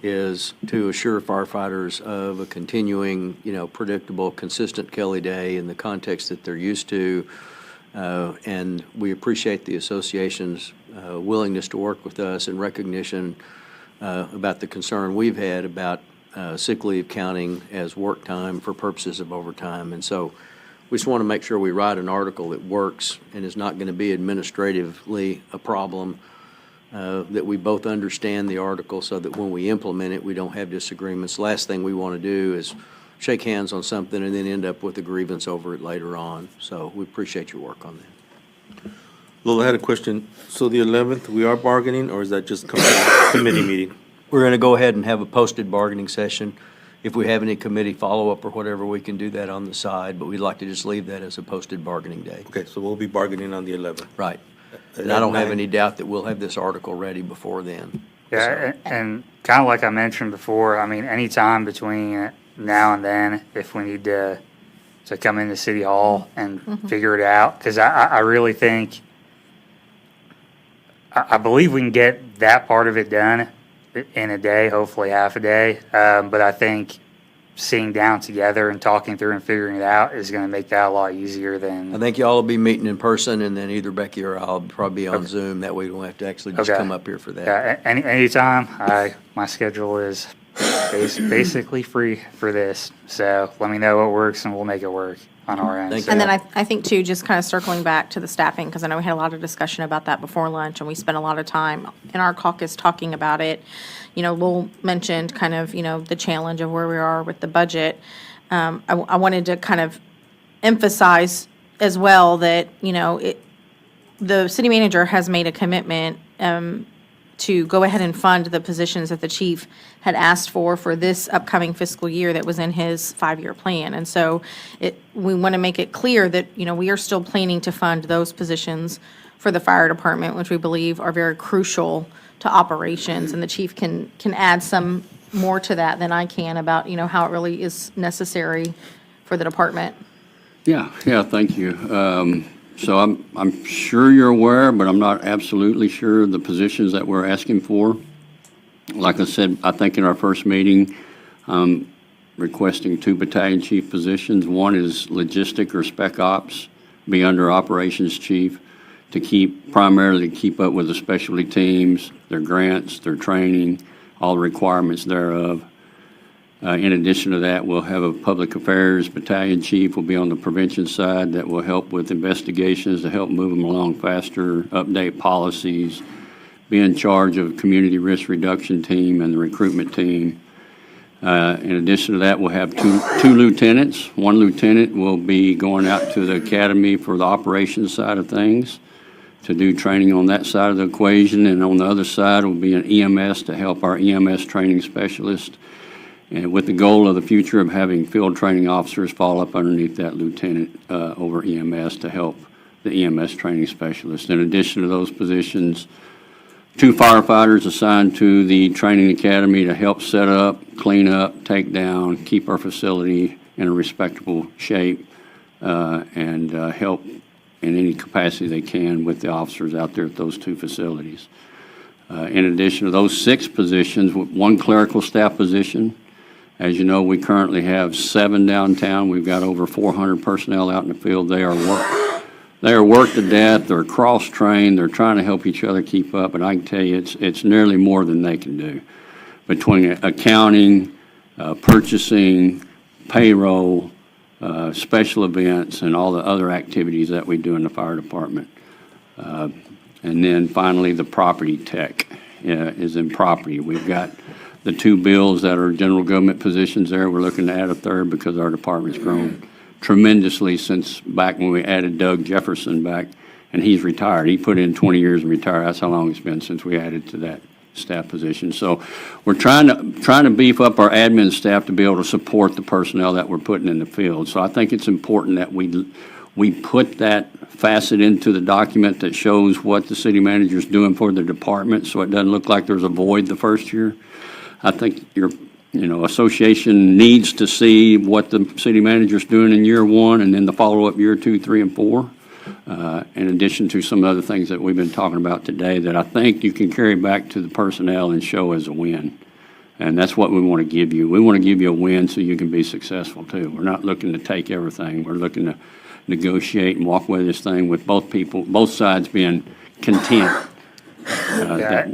is to assure firefighters of a continuing, predictable, consistent Kelly Day in the context that they're used to. And we appreciate the association's willingness to work with us and recognition about the concern we've had about sick leave counting as work time for purposes of overtime. And so we just want to make sure we write an article that works and is not going to be administratively a problem, that we both understand the article so that when we implement it, we don't have disagreements. Last thing we want to do is shake hands on something and then end up with a grievance over it later on. So we appreciate your work on that. Lola, I had a question. So the 11th, we are bargaining, or is that just committee meeting? We're going to go ahead and have a posted bargaining session. If we have any committee follow-up or whatever, we can do that on the side, but we'd like to just leave that as a posted bargaining day. Okay, so we'll be bargaining on the 11th. Right. And I don't have any doubt that we'll have this article ready before then. Yeah, and kind of like I mentioned before, I mean, any time between now and then, if we need to come into City Hall and figure it out, because I really think, I believe we can get that part of it done in a day, hopefully half a day. But I think sitting down together and talking through and figuring it out is going to make that a lot easier than. I think y'all will be meeting in person, and then either Becky or I'll probably be on Zoom. That way we don't have to actually just Okay. come up here for that. Yeah, anytime. My schedule is basically free for this. So let me know what works and we'll make it work on our end. Thank So- And then I think too, just kind of circling back to the staffing, because I know we had a lot of discussion about that before lunch, and we spent a lot of time in our caucus talking about it. You know, Lowell mentioned kind of, you know, the challenge of where we are with the budget. I wanted to kind of emphasize as well that, you know, the city manager has made a commitment to go ahead and fund the positions that the chief had asked for this upcoming fiscal year that was in his 5-year plan. And so we want to make it clear that, you know, we are still planning to fund those positions for the fire department, which we believe are very crucial to operations. And the chief can add some more to that than I can about, you know, how it really is necessary for the department. Yeah, thank you. So I'm sure you're aware, but I'm not absolutely sure of the positions that we're asking for. Like I said, I think in our first meeting, requesting 2 battalion chief positions. One is logistic or spec ops, be under operations chief, primarily keep up with the specialty teams, their grants, their training, all the requirements thereof. In addition to that, we'll have a public affairs battalion chief will be on the prevention side that will help with investigations to help move them along faster, update policies, be in charge of community risk reduction team and the recruitment team. In addition to that, we'll have two lieutenants. One lieutenant will be going out to the academy for the operations side of things to do training on that side of the equation. And on the other side will be an EMS to help our EMS training specialist. And with the goal of the future of having field training officers fall up underneath that lieutenant over EMS to help the EMS training specialist. In addition to those positions, 2 firefighters assigned to the training academy to help set up, clean up, take down, keep our facility in a respectable shape, and help in any capacity they can with the officers out there at those 2 facilities. In addition to those 6 positions, 1 clerical staff position. As you know, we currently have 7 downtown. We've got over 400 personnel out in the field. They are worked to death. They're cross-trained. They're trying to help each other keep up. And I can tell you, it's nearly more than they can do. Between accounting, purchasing, payroll, special events, and all the other activities that we do in the fire department. And then finally, the property tech is in property. We've got the 2 bills that are general government positions there. We're looking to add a 3rd because our department's grown tremendously since back when we added Doug Jefferson back, and he's retired. He put in 20 years and retired. That's how long it's been since we added to that staff position. So we're trying to beef up our admin staff to be able to support the personnel that we're putting in the field. So I think it's important that we put that facet into the document that shows what the city manager's doing for the department, so it doesn't look like there's a void the first year. I think your association needs to see what the city manager's doing in year 1 and then the follow-up year 2, 3, and 4, in addition to some other things that we've been talking about today that I think you can carry back to the personnel and show as a win. And that's what we want to give you. We want to give you a win so you can be successful too. We're not looking to take everything. We're looking to negotiate and walk away this thing with both sides being content.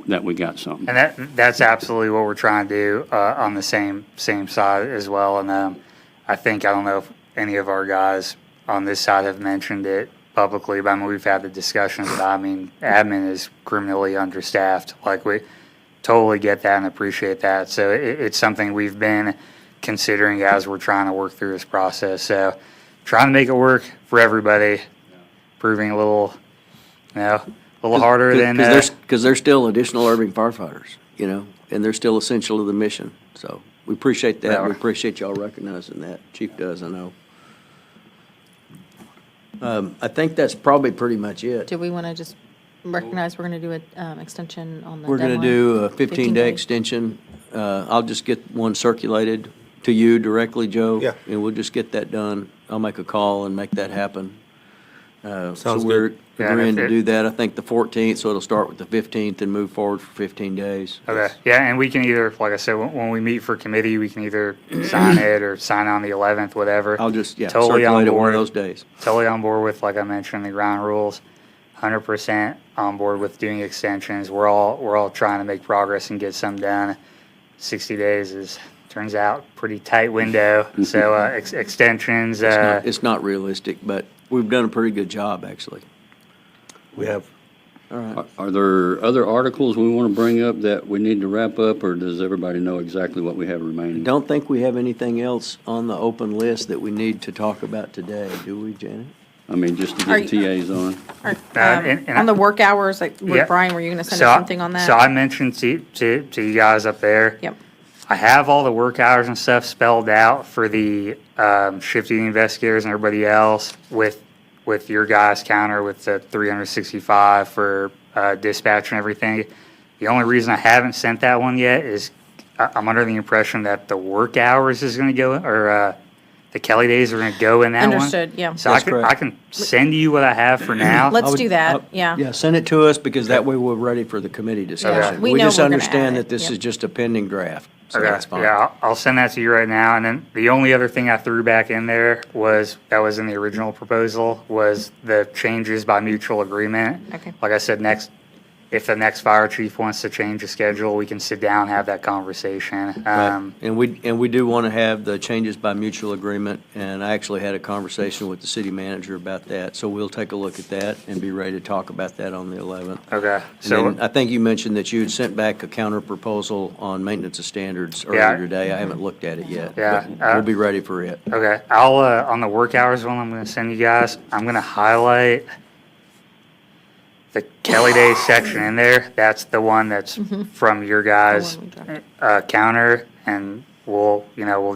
That we got something. And that's absolutely what we're trying to do on the same side as well. And I don't know if any of our guys on this side have mentioned it publicly, but I mean, we've had the discussions. But I mean, admin is criminally understaffed. Like, we totally get that and appreciate that. So it's something we've been considering as we're trying to work through this process. So trying to make it work for everybody, proving a little harder than Because there's still additional Irving firefighters, and they're still essential to the mission. So we appreciate that. Yeah. We appreciate y'all recognizing that. Chief does, I know. I think that's probably pretty much it. Do we want to just recognize we're going to do an extension on the We're going to deadline? do a 15-day extension. I'll just get one circulated to you directly, Joe. Yeah. And we'll just get that done. I'll make a call and make that happen. So Sounds we're good. Yeah, agreeing to if- do that, I think the 14th, so it'll start with the 15th and move forward for 15 days. Okay, yeah, and we can either, like I said, when we meet for committee, we can either sign it or sign on the 11th, whatever. I'll just, Totally on circulate it one board. of those days. Totally on board with, like I mentioned, the ground rules. 100% on board with doing extensions. We're all trying to make progress and get some done. 60 days is, turns out, pretty tight window. So extensions, It's not realistic, but we've done a pretty good job, actually. We have, All right. Are there other articles we want to bring up that we need to wrap up, or does everybody know exactly what we have remaining? Don't think we have anything else on the open list that we need to talk about today, do we, Janet? I mean, just to Are get you- TAs on. Or, and on the work hours, like, Yeah. with Brian, were you gonna send so us I- something on that? So I mentioned to you guys up there. Yep, I have all the work hours and stuff spelled out for the shifting investigators and everybody else with your guys' counter with the 365 for dispatch and everything. The only reason I haven't sent that one yet is I'm under the impression that the work hours is going to go, or the Kelly days are going to go in that one. understood, yeah. So That's I correct. can send you what I have for now. Let's I would- do that, yeah. Yeah, send it to us, because that way we're ready for the committee discussion. We We know just we're gonna understand add it, that this yep. is just a pending draft, so Okay, that's fine. yeah, I'll send that to you right now. And then the only other thing I threw back in there that was in the original proposal, was the changes by mutual agreement. Okay. Like I said, if the next fire chief wants to change the schedule, we can sit down and have that conversation. Right. And we do want to have the changes by mutual agreement, and I actually had a conversation with the city manager about that, so we'll take a look at that and be ready to talk about that on the 11th. Okay, And so, then I think you mentioned that you had sent back a counter proposal on maintenance of standards Yeah. earlier today. I haven't looked at it yet. Yeah, but we'll be ready for it. okay, I'll, on the work hours one I'm gonna send you guys, I'm gonna highlight the Kelly Day section in there. That's the one that's from your guys' The one we drafted. counter, and we'll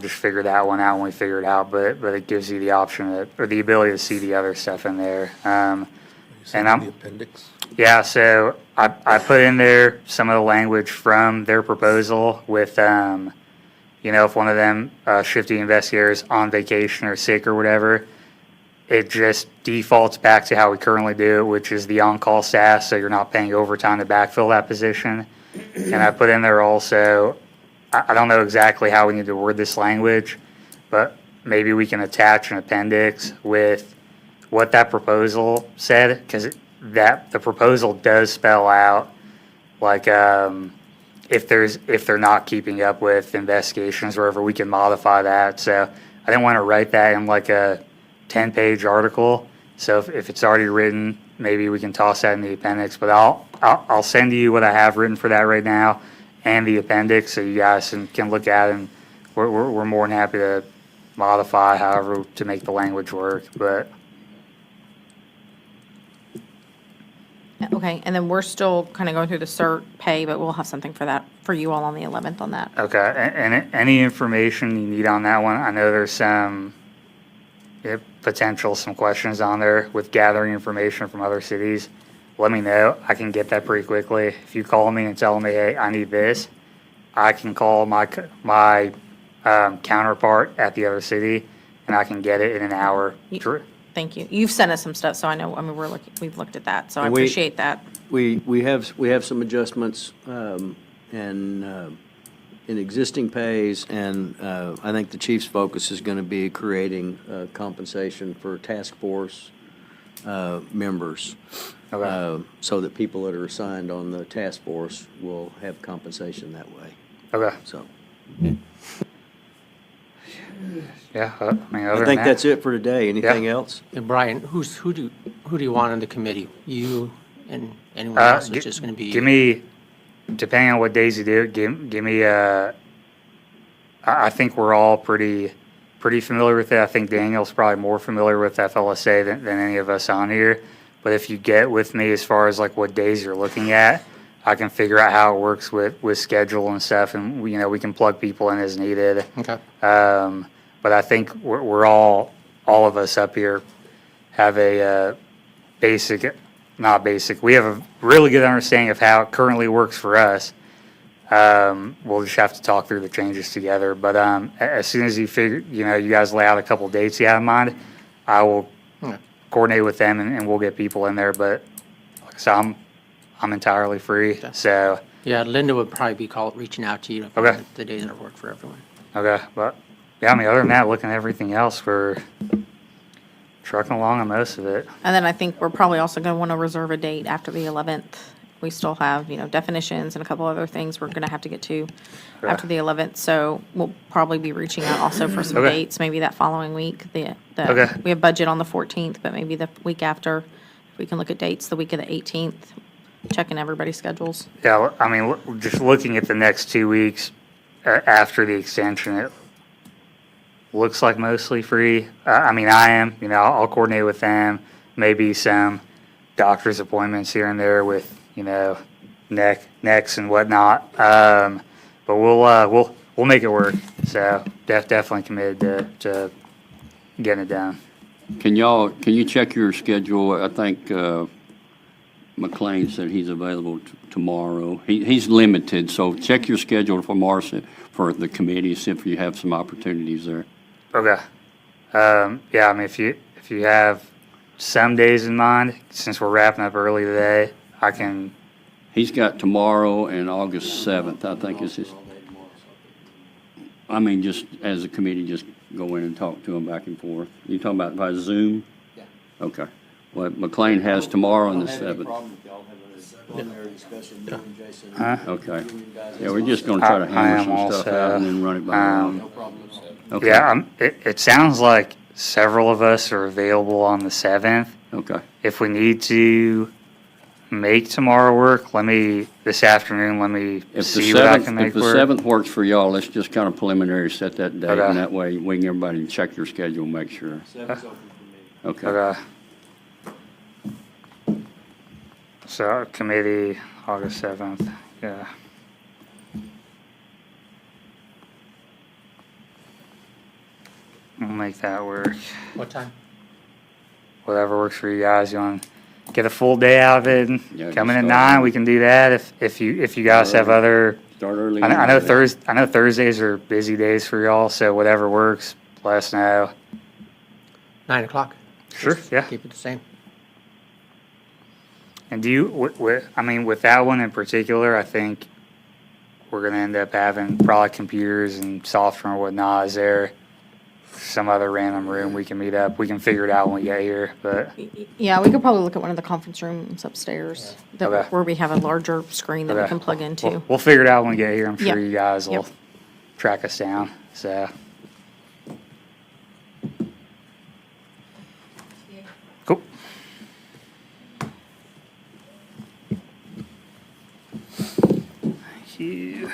just figure that one out when we figure it out, but it gives you the option or the ability to see the other stuff in there. And I'm, the appendix. yeah, so I put in there some of the language from their proposal with, if one of them shifty investigators on vacation or sick or whatever, it just defaults back to how we currently do it, which is the on-call staff, so you're not paying overtime to backfill that position. And I put in there also, I don't know exactly how we need to word this language, but maybe we can attach an appendix with what that proposal said, because the proposal does spell out, like, if they're not keeping up with investigations or whatever, we can modify that. So I didn't want to write that in like a 10-page article. So if it's already written, maybe we can toss that in the appendix. But I'll send you what I have written for that right now and the appendix, so you guys can look at it. And we're more than happy to modify however to make the language work. But Okay, and then we're still kind of going through the cert pay, but we'll have something for that, for you all on the 11th on that. okay, and any information you need on that one, I know there's some some questions on there with gathering information from other cities. Let me know. I can get that pretty quickly. If you call me and tell me, hey, I need this, I can call my counterpart at the other city, and I can get it in an hour. Thank you. You've sent us some stuff, so I know, we've looked at that, so I And we- appreciate that. We have some adjustments in existing pays, and I think the chief's focus is going to be creating compensation for task force members, Okay. so that people that are assigned on the task force will have compensation that way, Okay. so. Yeah, I mean, other I than think that- that's it for today. Anything else? And Brian, who do you want on the committee? You and anyone else? It's just gonna be. Give me, depending on what days you do, give me I think we're all pretty familiar with it. I think Daniel's probably more familiar with FLSA than any of us on here. But if you get with me as far as like what days you're looking at, I can figure out how it works with schedule and stuff, and we can plug people in as needed. Okay. But I think we're all of us up here have a not basic, we have a really good understanding of how it currently works for us. We'll just have to talk through the changes together. But as soon as you guys lay out a couple dates you have in mind, I will coordinate with them and we'll get people in there. But like I said, I'm entirely free. Okay. So, Yeah, Linda would probably be reaching out to you to Okay. find the days that work for everyone. okay. But yeah, I mean, other than that, looking at everything else, we're trucking along on most of it. And then I think we're probably also going to want to reserve a date after the 11th We still have, definitions and a couple other things we're gonna have to get to after the 11th. So we'll probably be reaching out also for some Okay. dates, maybe that following week. Okay. We have budget on the 14th, but maybe the week after, if we can look at dates, the week of the 18th, checking everybody's schedules. Yeah, I mean, just looking at the next 2 weeks after the extension, it looks like mostly free. I mean, I am, I'll coordinate with them, maybe some doctor's appointments here and there with, necks and whatnot. But we'll make it work. So definitely committed to getting it done. Can you check your schedule? I think McLean said he's available tomorrow. He's limited, so check your schedule for Marcy, for the committee, see if you have some opportunities there. Okay. Yeah, I mean, if you have some days in mind, since we're wrapping up early today, I can. He's got tomorrow and August 7th, I think is his. I mean, just as a committee, just go in and talk to him back and forth. You talking about by Zoom? Yeah. Okay. Well, McLean has tomorrow and the 7th. Okay. Yeah, we're just gonna try to I hammer am some stuff also, out and then run it by him. Okay. Yeah, it sounds like several of us are available on the 7th. Okay. If we need to make tomorrow work, this afternoon, let me If the see what I can 7th, make if the work. 7th works for y'all, let's just kind of preliminary set that date, Okay. and that way we can everybody check your schedule and make sure. Okay. Okay. So committee, August 7th, yeah. We'll make that work. What time? Whatever works for you guys. You want to get a full day out of it and Yeah, come in just at start 9, early. we can do that. If you guys have other, Start early. I know Thursdays are busy days for y'all, so whatever works, let us know. 9 o'clock? Sure, yeah. Keep it the same. And do you, I mean, with that one in particular, I think we're gonna end up having probably computers and software and whatnot. Is there some other random room we can meet up? We can figure it out when we get here, but, Yeah, we could probably look at one of the conference rooms upstairs Okay. where we have a larger screen that we Okay. can plug into. we'll figure it out when we get here. I'm Yep. sure you guys will Yep. track us down, so. Cool. Thank you.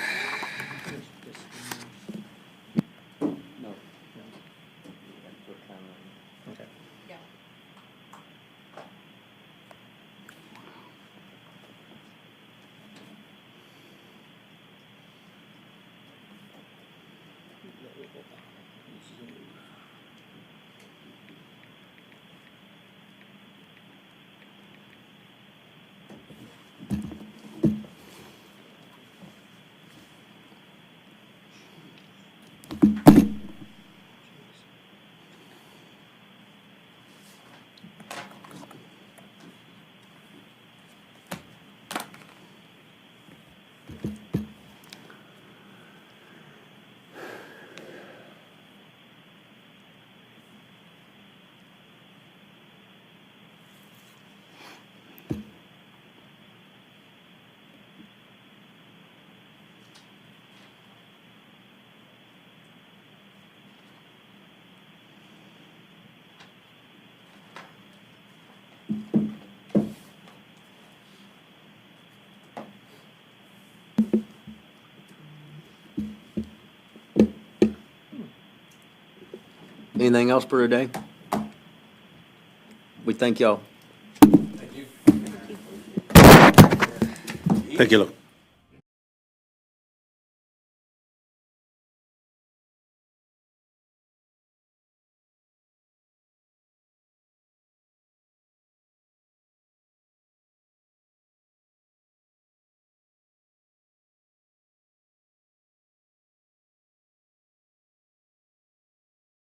Anything else for today? We thank y'all. Thank you.